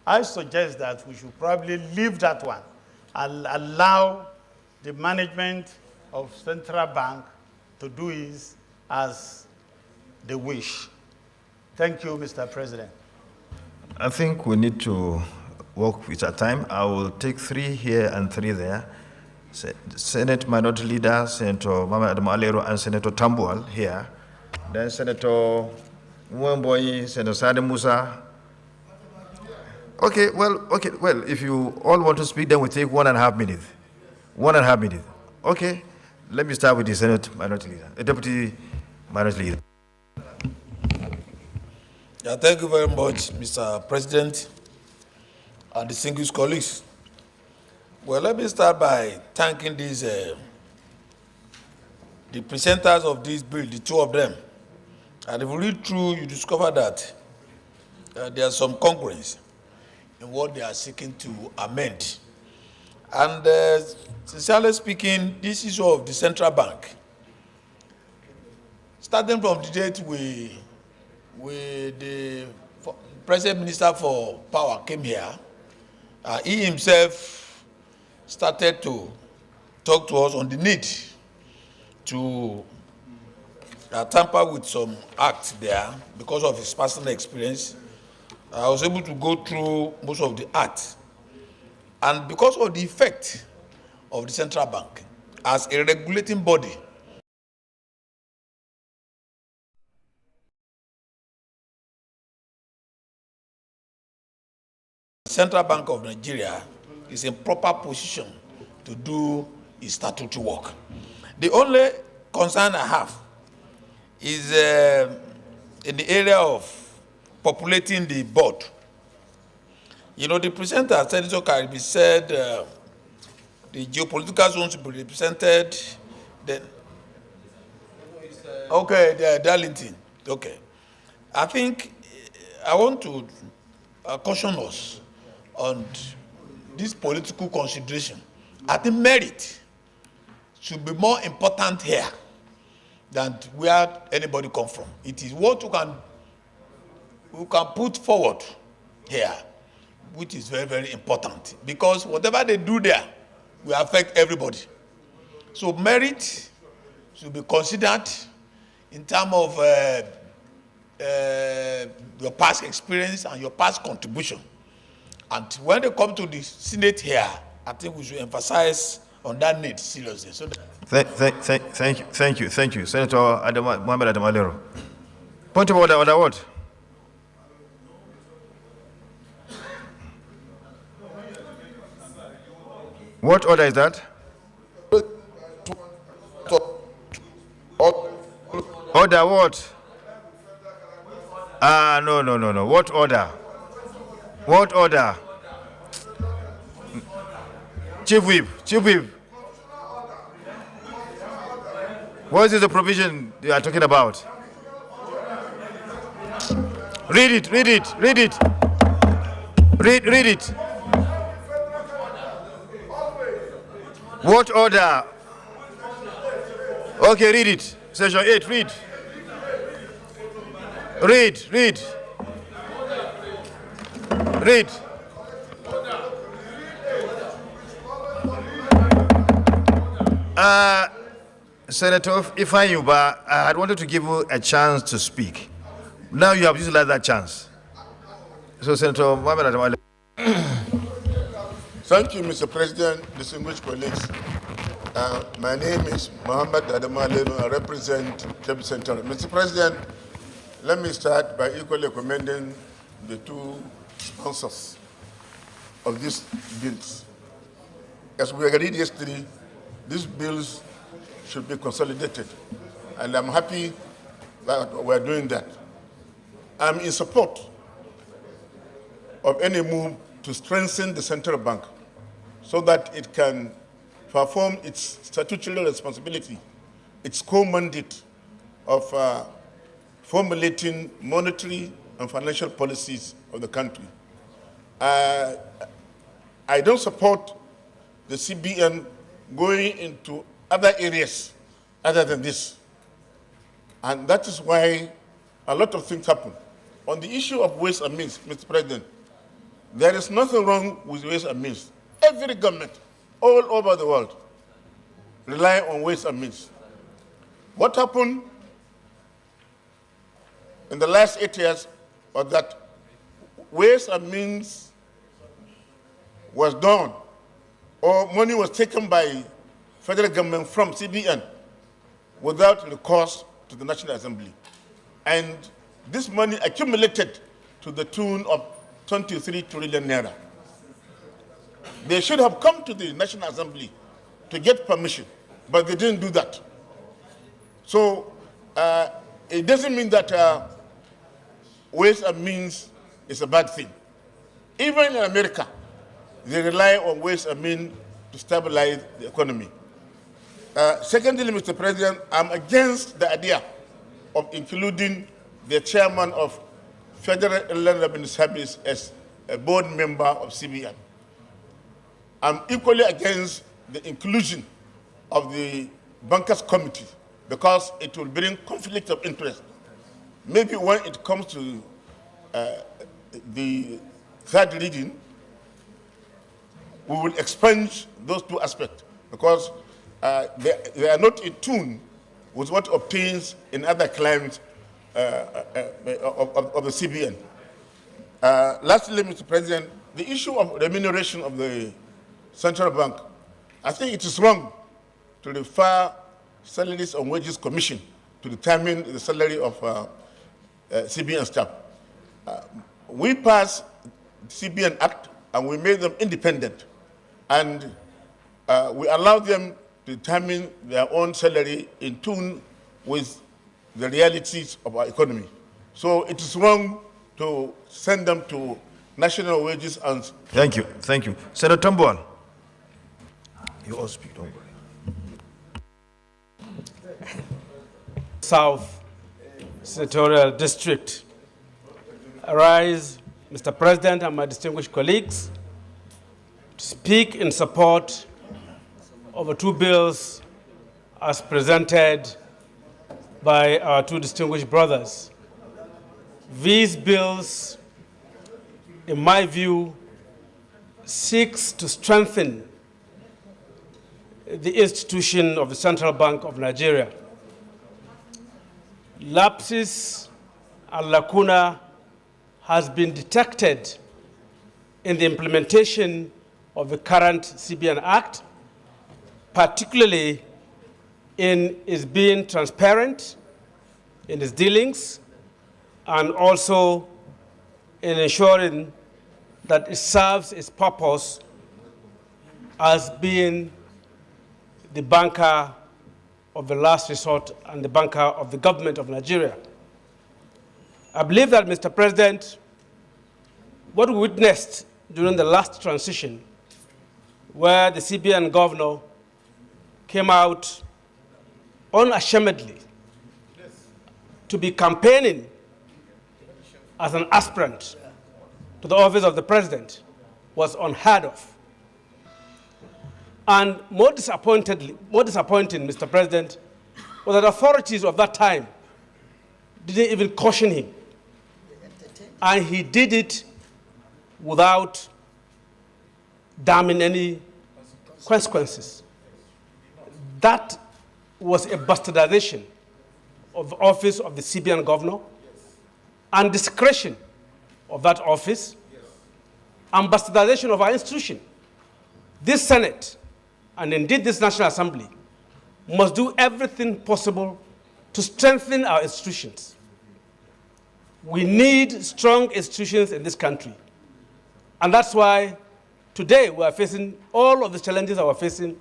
I suggest that we should probably leave that one and allow the management of central bank to do it as they wish. Thank you, Mr. President. I think we need to work with our time. I will take 3 here and 3 there. Senate Minority Leader, Senator Mama Adam Alero, and Senator Tambuwal here. Then Senator Mwemboyi, Senator Sade Musa. Okay, well, if you all want to speak, then we take 1.5 minutes. 1.5 minutes. Okay, let me start with the Senate Minority Leader, Deputy Minority Leader. Yeah, thank you very much, Mr. President and distinguished colleagues. Well, let me start by thanking these, the presenters of this bill, the 2 of them. And if you read through, you discover that there are some congruence in what they are seeking to amend. And sincerely speaking, this issue of the central bank, starting from the date the President Minister for Power came here, he himself started to talk to us on the need to tamper with some acts there because of his personal experience. I was able to go through most of the acts. And because of the effect of the central bank as a regulating body, the Central Bank of Nigeria is in proper position to do its statutory work. The only concern I have is in the area of populating the board. You know, the presenter, Senator Karibi, said the geopolitical zones will be represented. Then, okay, the Darlington. Okay. I think I want to caution us on this political consideration. I think merit should be more important here than where anybody come from. It is what we can put forward here, which is very, very important, because whatever they do there will affect everybody. So merit should be considered in terms of your past experience and your past contribution. And when they come to the Senate here, I think we should emphasize on that need seriously. So Thank you. Senator Mohamed Adam Alero. Point of order what? What order is that? Order what? No. What order? What order? Chief Whip. What is the provision you are talking about? Read it. Read it. What order? Okay, read it. Section 8, read. Read. Read. Senator Ifayuba, I had wanted to give you a chance to speak. Now you have utilized that chance. So, Senator Mohamed Adamale. Thank you, Mr. President, distinguished colleagues. My name is Mohamed Adamale. I represent Kebbi Central. Mr. President, let me start by equally commending the two sponsors of these bills. As we agreed yesterday, these bills should be consolidated, and I'm happy that we're doing that. I'm in support of any move to strengthen the central bank so that it can perform its statutory responsibility, its core mandate of formulating monetary and financial policies of the country. I don't support the CBN going into other areas other than this. And that is why a lot of things happen. On the issue of ways and means, Mr. President, there is nothing wrong with ways and means. Every government all over the world rely on ways and means. What happened in the last 8 years was that ways and means was done, or money was taken by federal government from CBN without recourse to the National Assembly. And this money accumulated to the tune of 23 trillion naira. They should have come to the National Assembly to get permission, but they didn't do that. So it doesn't mean that ways and means is a bad thing. Even in America, they rely on ways and means to stabilize the economy. Secondly, Mr. President, I'm against the idea of including the chairman of Federal Inland Revenue Service as a board member of CBN. I'm equally against the inclusion of the Bankers Committee because it will bring conflict of interest. Maybe when it comes to the third reading, we will expunge those two aspects because they are not in tune with what obtains in other claims of the CBN. Lastly, Mr. President, the issue of remuneration of the central bank, I think it is wrong to refer Salaries and Wages Commission to determine the salary of CBN staff. We passed the CBN Act and we made them independent, and we allowed them to determine their own salary in tune with the realities of our economy. So it is wrong to send them to national wages and... Thank you. Senator Tambuwal. You all speak, don't worry. South Senatorial District. I rise, Mr. President and my distinguished colleagues, to speak in support of the two bills as presented by our two distinguished brothers. These bills, in my view, seeks to strengthen the institution of the Central Bank of Nigeria. Lapses and lacuna has been detected in the implementation of the current CBN Act, particularly in its being transparent in its dealings and also in ensuring that it serves its purpose as being the banker of the last resort and the banker of the government of Nigeria. I believe that, Mr. President, what we witnessed during the last transition, where the CBN governor came out unashamedly to be campaigning as an aspirant to the office of the president, was unheard of. And more disappointing, Mr. President, was that authorities of that time didn't even caution him. And he did it without damning any consequences. That was a bastardization of the office of the CBN governor and discretion of that office and bastardization of our institution. This Senate, and indeed this National Assembly, must do everything possible to strengthen our institutions. We need strong institutions in this country. And that's why today we are facing all of the challenges that we're facing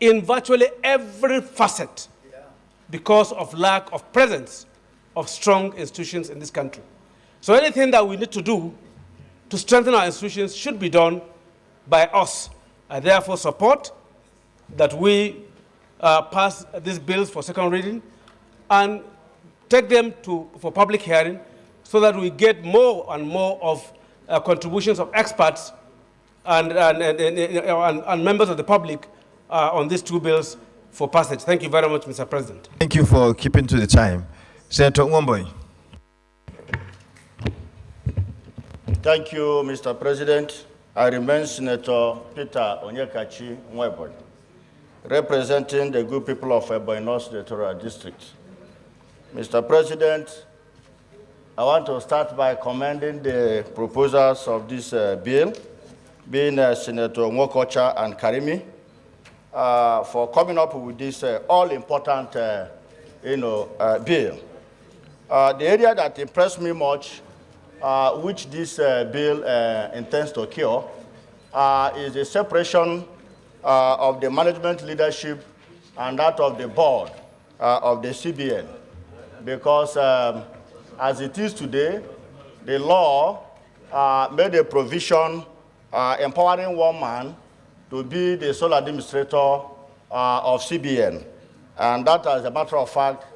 in virtually every facet because of lack of presence of strong institutions in this country. So anything that we need to do to strengthen our institutions should be done by us. I therefore support that we pass these bills for second reading and take them for public hearing so that we get more and more of contributions of experts and members of the public on these two bills for passage. Thank you very much, Mr. President. Thank you for keeping to the time. Senator Nwamboy. Thank you, Mr. President. I remain Senator Peter Onyekachi Nweboy, representing the good people of Ebonyi North Senatorial District. Mr. President, I want to start by commending the proposers of this bill, being Senator Nwokocha and Karimi, for coming up with this all-important bill. The area that impressed me much, which this bill intends to cure, is the separation of the management leadership and that of the board of the CBN. Because as it is today, the law made a provision empowering one man to be the sole administrator of CBN. And that, as a matter of fact,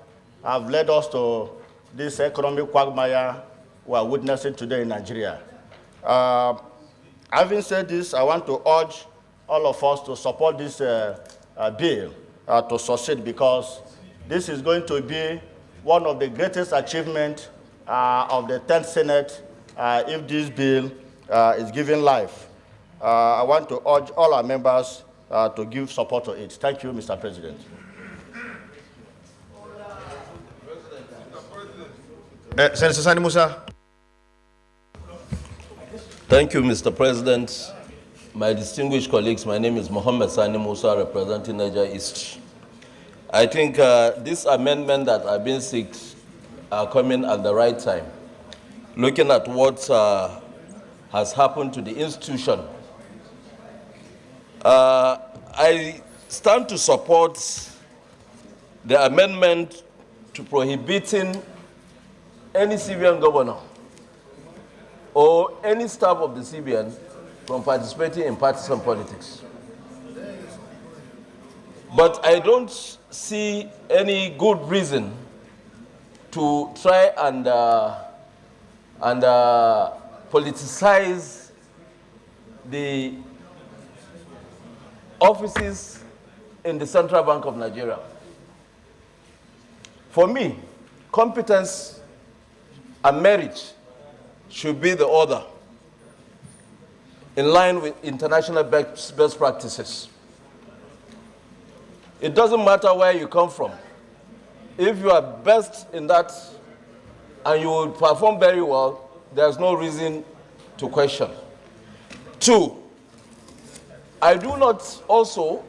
have led us to this economic quagmire we are witnessing today in Nigeria. Having said this, I want to urge all of us to support this bill to succeed, because this is going to be one of the greatest achievements of the 10th Senate if this bill is given life. I want to urge all our members to give support to it. Thank you, Mr. President. Senator Sani Musa. Thank you, Mr. President. My distinguished colleagues, my name is Mohammed Sani Musa, representing Niger East. I think this amendment that have been seeked are coming at the right time. Looking at what has happened to the institution, I stand to support the amendment to prohibiting any CBN governor or any staff of the CBN from participating in partisan politics. But I don't see any good reason to try and politicize the offices in the Central Bank of Nigeria. For me, competence and merit should be the order, in line with international best practices. It doesn't matter where you come from. If you are best in that and you will perform very well, there's no reason to question. Two, I do not also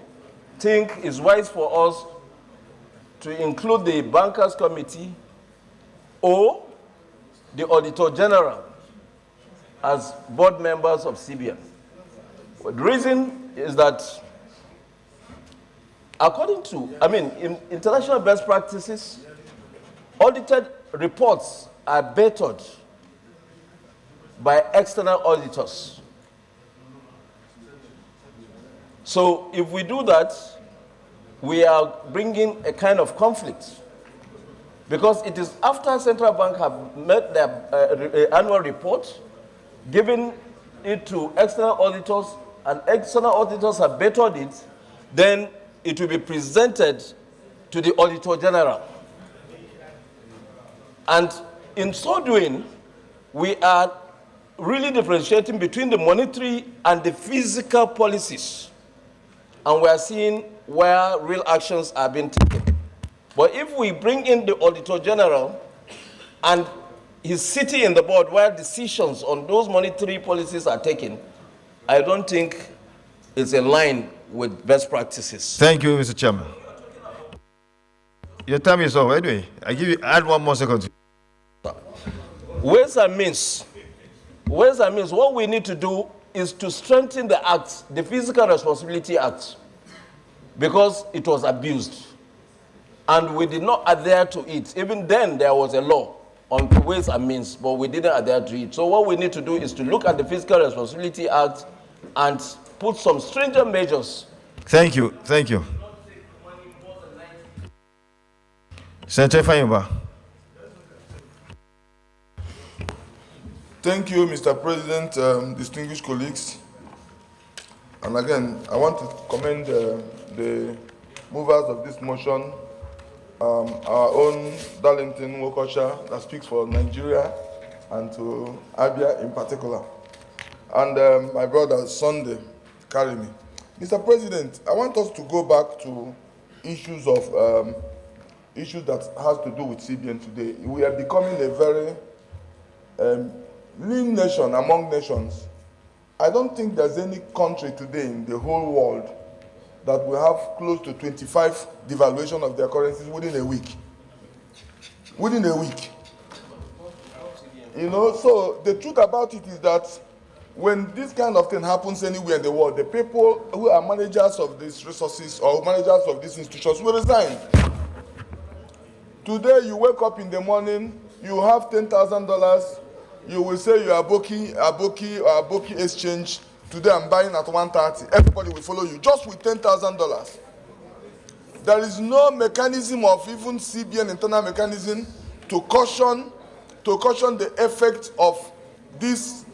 think it's wise for us to include the Bankers Committee or the Auditor General as board members of CBN. The reason is that according to, in international best practices, audited reports are bettered by external auditors. So if we do that, we are bringing a kind of conflict, because it is after Central Bank have made their annual report, giving it to external auditors, and external auditors have bettered it, then it will be presented to the Auditor General. And in so doing, we are really differentiating between the monetary and the physical policies. And we are seeing where real actions are being taken. But if we bring in the Auditor General and he's sitting in the board where decisions on those monetary policies are taken, I don't think it's in line with best practices. Thank you, Mr. Chairman. Your time is over. Anyway, add 1 more second. Ways and means, what we need to do is to strengthen the Act, the Physical Responsibility Act, because it was abused. And we did not adhere to it. Even then, there was a law on ways and means, but we didn't adhere to it. So what we need to do is to look at the Physical Responsibility Act and put some stringent measures. Thank you. Thank you. Senator Fayumba. Thank you, Mr. President, distinguished colleagues. And again, I want to commend the movers of this motion, our own Darlington Wokocha that speaks for Nigeria, and to Abia in particular, and my brother Sunday Karimi. Mr. President, I want us to go back to issues of issues that has to do with CBN today. We are becoming a very lean nation among nations. I don't think there's any country today in the whole world that will have close to 25 devaluation of their currencies within a week. Within a week. You know, so the truth about it is that when this kind of thing happens anywhere in the world, the people who are managers of these resources or managers of these institutions will resign. Today you wake up in the morning, you have $10,000, you will say you are Aboki or Aboki exchange. Today I'm buying at 130. Everybody will follow you just with $10,000. There is no mechanism of even CBN internal mechanism to caution the effect of this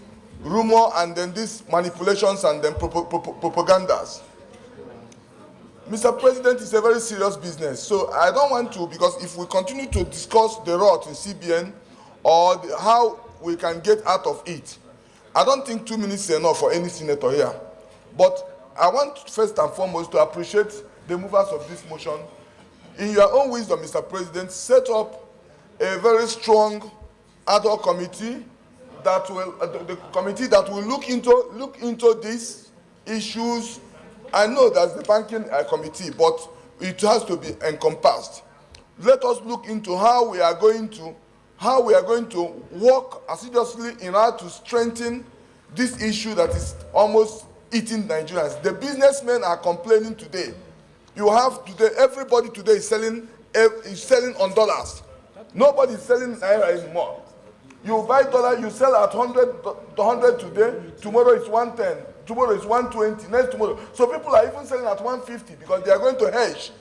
rumor and then these manipulations and then propagandas. Mr. President, it's a very serious business. So I don't want to, because if we continue to discuss the rot in CBN or how we can get out of it, I don't think 2 minutes is enough for any senator here. But I want first and foremost to appreciate the movers of this motion. In your own wisdom, Mr. President, set up a very strong ad hoc committee that will the committee that will look into these issues. I know that's the banking committee, but it has to be encompassed. Let us look into how we are going to work assiduously in order to strengthen this issue that is almost eating Nigerians. The businessmen are complaining today. You have today, everybody today is selling on dollars. Nobody is selling naira anymore. You buy dollar, you sell at 100 today, tomorrow it's 110, tomorrow it's 120, next tomorrow. So people are even selling at 150 because they are going to hedge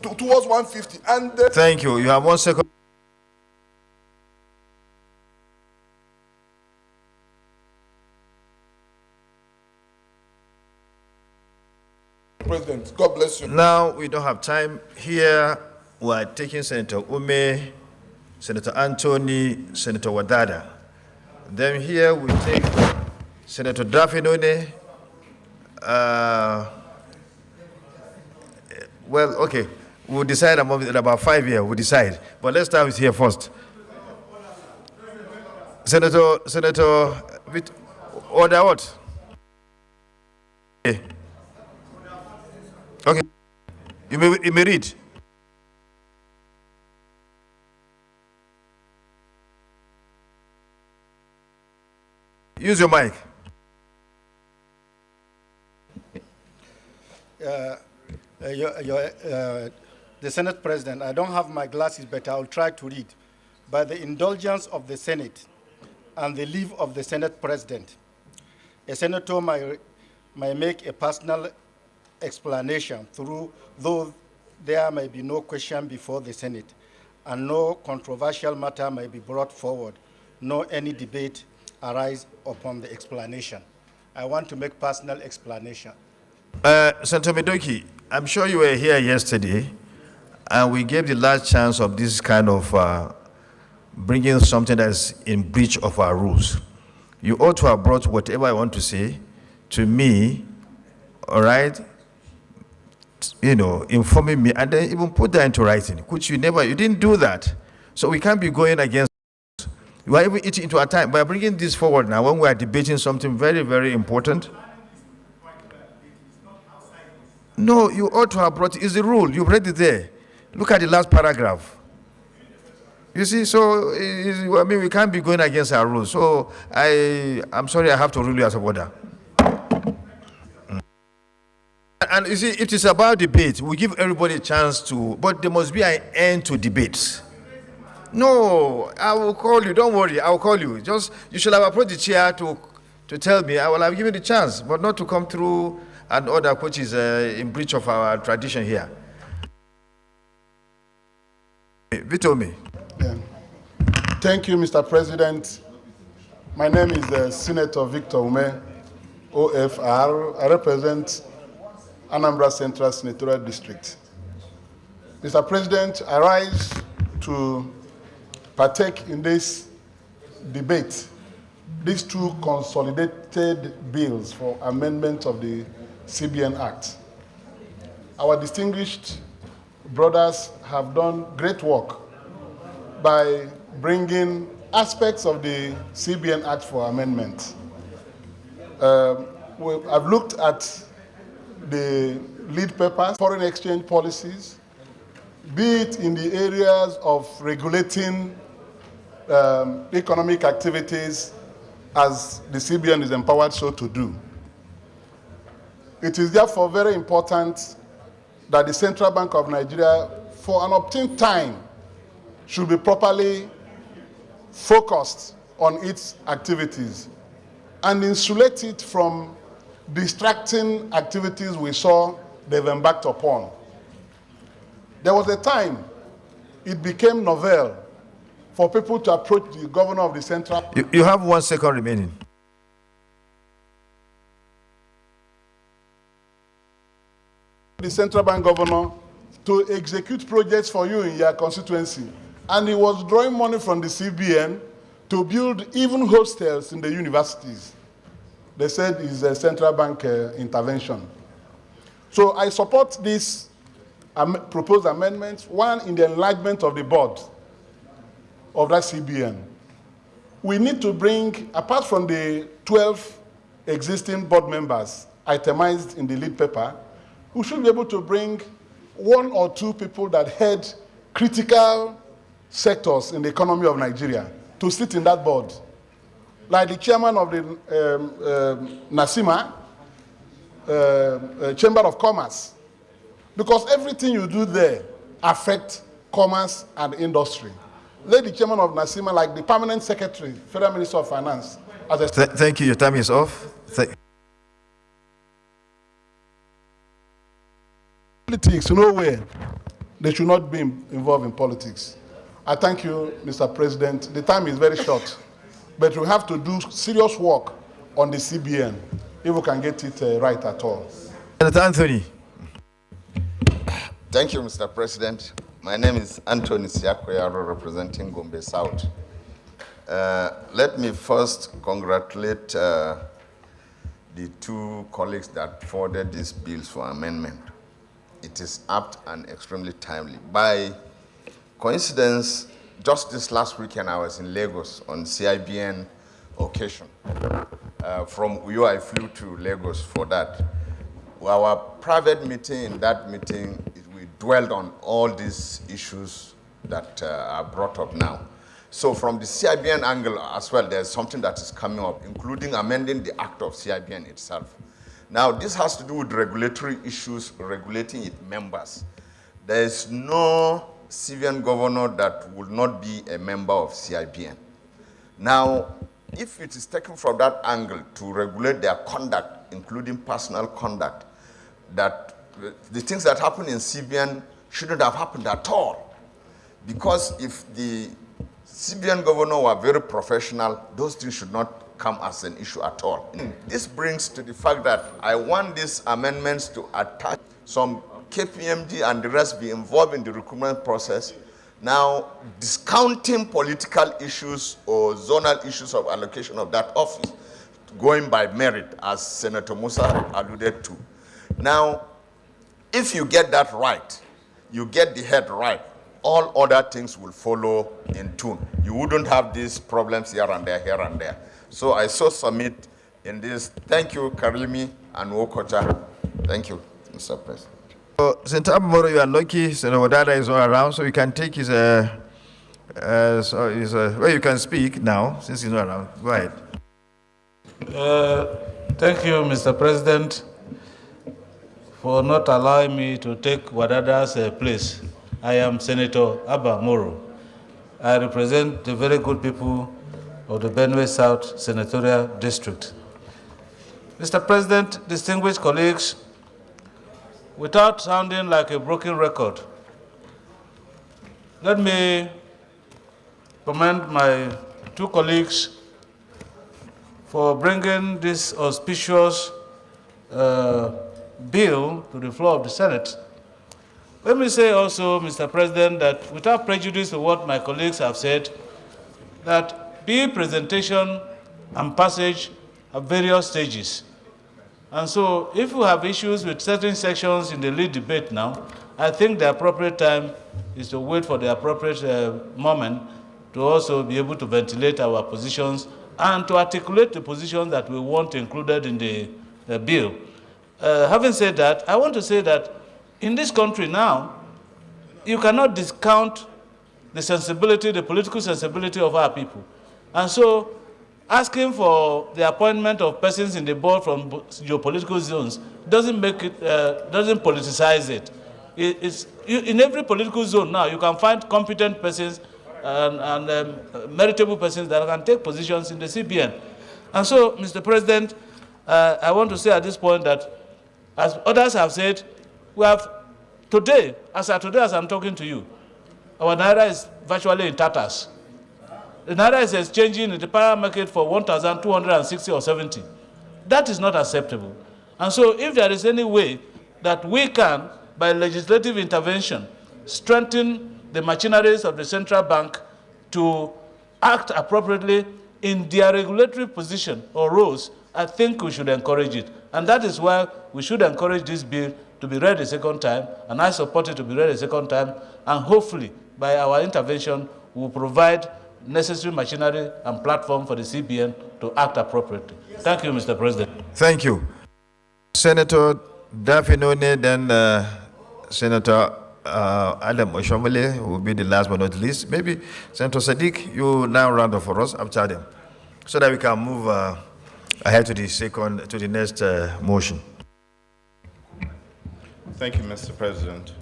towards 150. And thank you. You have 1 second. President, God bless you. Now we don't have time. Here we are taking Senator Ume, Senator Anthony, Senator Wadada. Then here we take Senator Dafinone. Well, okay, we'll decide in about 5 years. We'll decide. But let's start with here first. Senator, order what? Okay. Okay. You may read. Use your mic. The Senate President, I don't have my glasses, but I'll try to read. By the indulgence of the Senate and the leave of the Senate President, a senator may make a personal explanation though there may be no question before the Senate, and no controversial matter may be brought forward, nor any debate arise upon the explanation. I want to make personal explanation. Senator Medoki, I'm sure you were here yesterday, and we gave the last chance of this kind of bringing something that's in breach of our rules. You ought to have brought whatever I want to say to me, all right, you know, informing me, and then even put that into writing, which you didn't do that. So we can't be going against. You are even eating into our time by bringing this forward now when we are debating something very, very important. No, you ought to have brought it. It's the rule. You've read it there. Look at the last paragraph. You see, so I mean, we can't be going against our rules. So I'm sorry, I have to rule you as a order. And you see, it is about debate. We give everybody a chance to, but there must be an end to debates. No, I will call you. Don't worry, I will call you. Just you should have approached the chair to tell me. I will have given the chance, but not to come through an order which is in breach of our tradition here. Vitomi. Yeah. Thank you, Mr. President. My name is Senator Victor Ume, OFR. I represent Anambra Central Senatorial District. Mr. President, I rise to partake in this debate, these two consolidated bills for amendment of the CBN Act. Our distinguished brothers have done great work by bringing aspects of the CBN Act for amendment. I've looked at the lead papers, foreign exchange policies, be it in the areas of regulating economic activities as the CBN is empowered so to do. It is therefore very important that the Central Bank of Nigeria, for an opportune time, should be properly focused on its activities and insulate it from distracting activities we saw they've embarked upon. There was a time it became novel for people to approach the governor of the central... You have 1 second remaining. The central bank governor to execute projects for you in your constituency. And he was drawing money from the CBN to build even hostels in the universities. They said it's a central bank intervention. So I support this proposed amendments, one in the enlargement of the board of that CBN. We need to bring, apart from the 12 existing board members itemized in the lead paper, we should be able to bring 1 or 2 people that head critical sectors in the economy of Nigeria to sit in that board. Like the chairman of the NASIMA, Chamber of Commerce. Because everything you do there affects commerce and industry. Let the chairman of NASIMA, like the permanent secretary, Federal Minister of Finance. As a Thank you, your time is off. Politics, nowhere. They should not be involved in politics. I thank you, Mr. President. The time is very short, but we have to do serious work on the CBN if we can get it right at all. Senator Anthony. Thank you, Mr. President. My name is Anthony Siakoyaro, representing Gombe South. Let me first congratulate the 2 colleagues that forwarded these bills for amendment. It is apt and extremely timely. By coincidence, just this last weekend, I was in Lagos on CIBN occasion. From Uyo, I flew to Lagos for that. Our private meeting, in that meeting, we dwelled on all these issues that are brought up now. So from the CIBN angle as well, there's something that is coming up, including amending the act of CIBN itself. Now, this has to do with regulatory issues, regulating its members. There is no CBN governor that will not be a member of CIBN. Now, if it is taken from that angle to regulate their conduct, including personal conduct, that the things that happen in CBN shouldn't have happened at all. Because if the CBN governor were very professional, those things should not come as an issue at all. This brings to the fact that I want these amendments to attach some KPMG and the rest be involved in the recruitment process. Now, discounting political issues or zonal issues of allocation of that office, going by merit, as Senator Musa alluded to. Now, if you get that right, you get the head right, all other things will follow in tune. You wouldn't have these problems here and there. So I so submit in this. Thank you, Karimi and Wokocha. Thank you, Mr. President. So, Senator Abumoro, you are lucky. Senator Wadada is all around, so you can take his well, you can speak now, since he's not around. Go ahead. Thank you, Mr. President, for not allowing me to take Wadada's place. I am Senator Abba Moro. I represent the very good people of the Benue South Senatorial District. Mr. President, distinguished colleagues, without sounding like a broken record, let me commend my two colleagues for bringing this auspicious bill to the floor of the Senate. Let me say also, Mr. President, that without prejudice to what my colleagues have said, that bill presentation and passage have various stages. And so if we have issues with certain sections in the lead debate now, I think the appropriate time is to wait for the appropriate moment to also be able to ventilate our positions and to articulate the positions that we want included in the bill. Having said that, I want to say that in this country now, you cannot discount the sensibility, the political sensibility of our people. And so asking for the appointment of persons in the board from geopolitical zones doesn't make it, doesn't politicize it. In every political zone now, you can find competent persons and meritable persons that can take positions in the CBN. And so, Mr. President, I want to say at this point that, as others have said, we have today, as I'm talking to you, our Naira is virtually in tatters. The Naira is exchanging in the parallel market for 1,260 or 70. That is not acceptable. And so if there is any way that we can, by legislative intervention, strengthen the machineries of the central bank to act appropriately in their regulatory position or roles, I think we should encourage it. And that is why we should encourage this bill to be read a second time, and I support it to be read a second time, and hopefully, by our intervention, we will provide necessary machinery and platform for the CBN to act appropriately. Thank you, Mr. President. Thank you. Senator Dafinone, then Senator Adam Oshomole will be the last but not least. Maybe Senator Sadiq, you now round up for us after them, so that we can move ahead to the next motion. Thank you, Mr. President.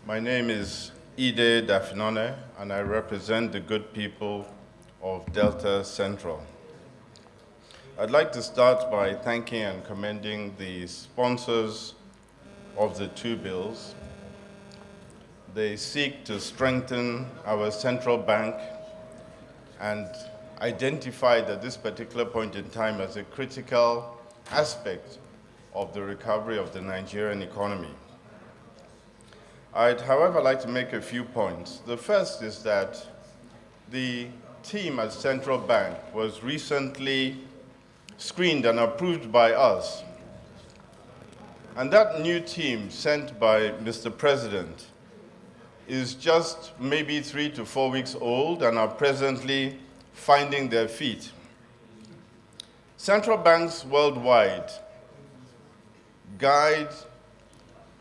My name is Ide Dafinone, and I represent the good people of Delta Central. I'd like to start by thanking and commending the sponsors of the two bills. They seek to strengthen our central bank and identified at this particular point in time as a critical aspect of the recovery of the Nigerian economy. I'd, however, like to make a few points. The first is that the team at Central Bank was recently screened and approved by us. And that new team sent by Mr. President is just maybe 3 to 4 weeks old and are presently finding their feet. Central banks worldwide guide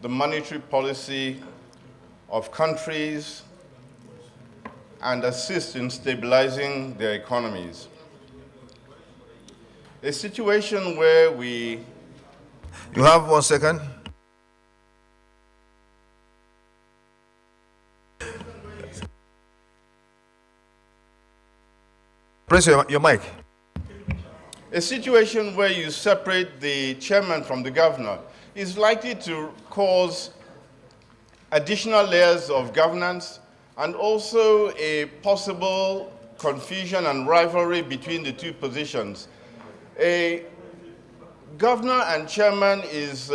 the monetary policy of countries and assist in stabilizing their economies. A situation where we... You have 1 second. Press your mic. A situation where you separate the chairman from the governor is likely to cause additional layers of governance and also a possible confusion and rivalry between the two positions. A governor and chairman is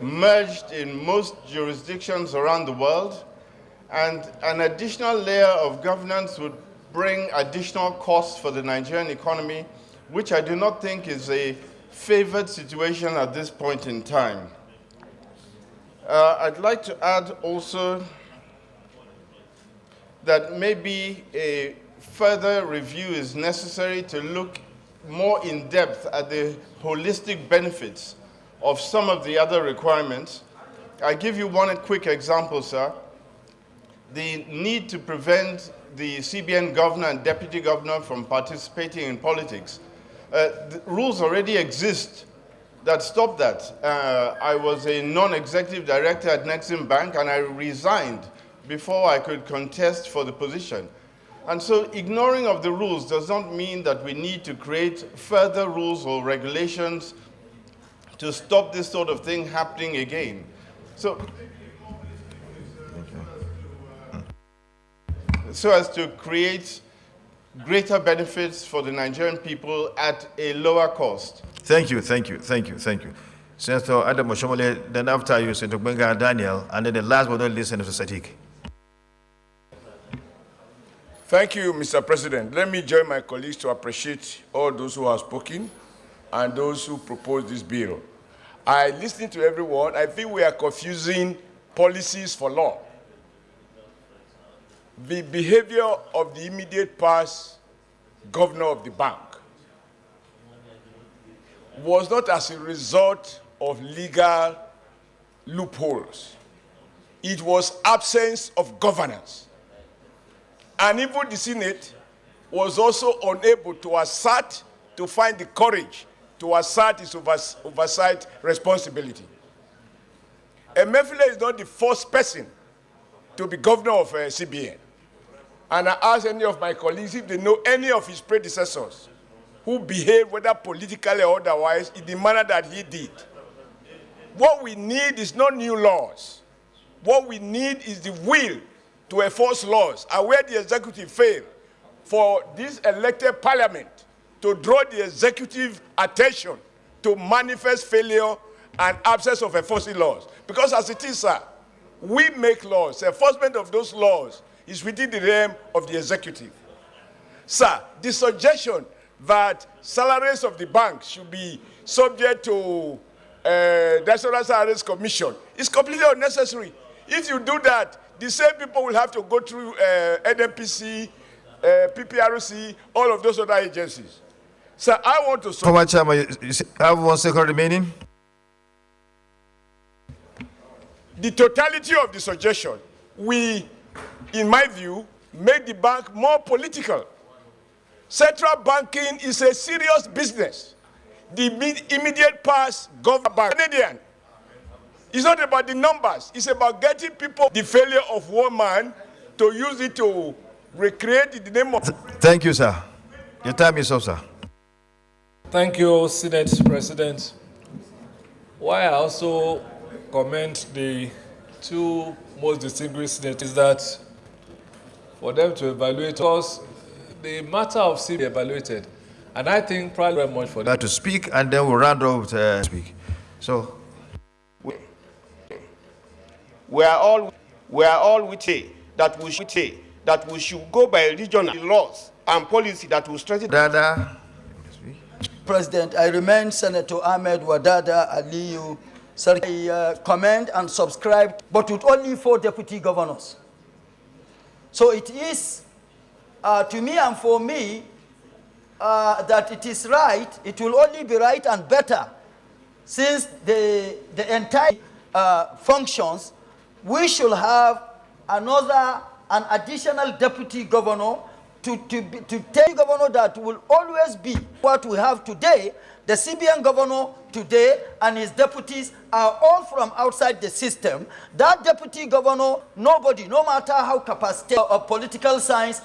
merged in most jurisdictions around the world, and an additional layer of governance would bring additional costs for the Nigerian economy, which I do not think is a favored situation at this point in time. I'd like to add also that maybe a further review is necessary to look more in depth at the holistic benefits of some of the other requirements. I give you one quick example, sir. The need to prevent the CBN governor and deputy governor from participating in politics. The rules already exist that stop that. I was a non-executive director at Nexim Bank, and I resigned before I could contest for the position. And so ignoring of the rules does not mean that we need to create further rules or regulations to stop this sort of thing happening again. So as to create greater benefits for the Nigerian people at a lower cost. Thank you. Senator Adam Oshomole, then after you, Senator Benga Daniel, and then the last but not least, Senator Sadiq. Thank you, Mr. President. Let me join my colleagues to appreciate all those who have spoken and those who proposed this bill. I listened to everyone. I think we are confusing policies for law. The behavior of the immediate past governor of the bank was not as a result of legal loopholes. It was absence of governance. And even the Senate was also unable to assert, to find the courage to assert its oversight responsibility. Emefiele is not the first person to be governor of CBN. And I ask any of my colleagues if they know any of his predecessors who behaved, whether politically or otherwise, in the manner that he did. What we need is not new laws. What we need is the will to enforce laws. And where the executive failed, for this elected parliament to draw the executive attention to manifest failure and absence of enforcing laws. Because as it is, sir, we make laws. The enforcement of those laws is within the realm of the executive. Sir, the suggestion that salaries of the bank should be subject to National Salaries Commission is completely unnecessary. If you do that, the same people will have to go through NMPC, PPRC, all of those other agencies. Sir, I want to... Former Chairman, you have 1 second remaining. The totality of the suggestion, we, in my view, make the bank more political. Central banking is a serious business. The immediate past government, Canadian, it's not about the numbers. It's about getting people the failure of one man to use it to recreate in the name of... Thank you, sir. Your time is up, sir. Thank you, Senate President. Why I also commend the two most distinguished senators that for them to evaluate us, the matter of CBN evaluated. And I think probably very much for them to speak, and then we'll round up to speak. So... We are all with you that we should go by regional laws and policy that will strengthen. President, I remain Senator Ahmed Wadada Aliyu. I commend and subscribe, but with only 4 deputy governors. So it is, to me and for me, that it is right. It will only be right and better, since the entire functions. We should have an additional deputy governor to take governor that will always be what we have today. The CBN governor today and his deputies are all from outside the system. That deputy governor, nobody, no matter how capacitated of political science,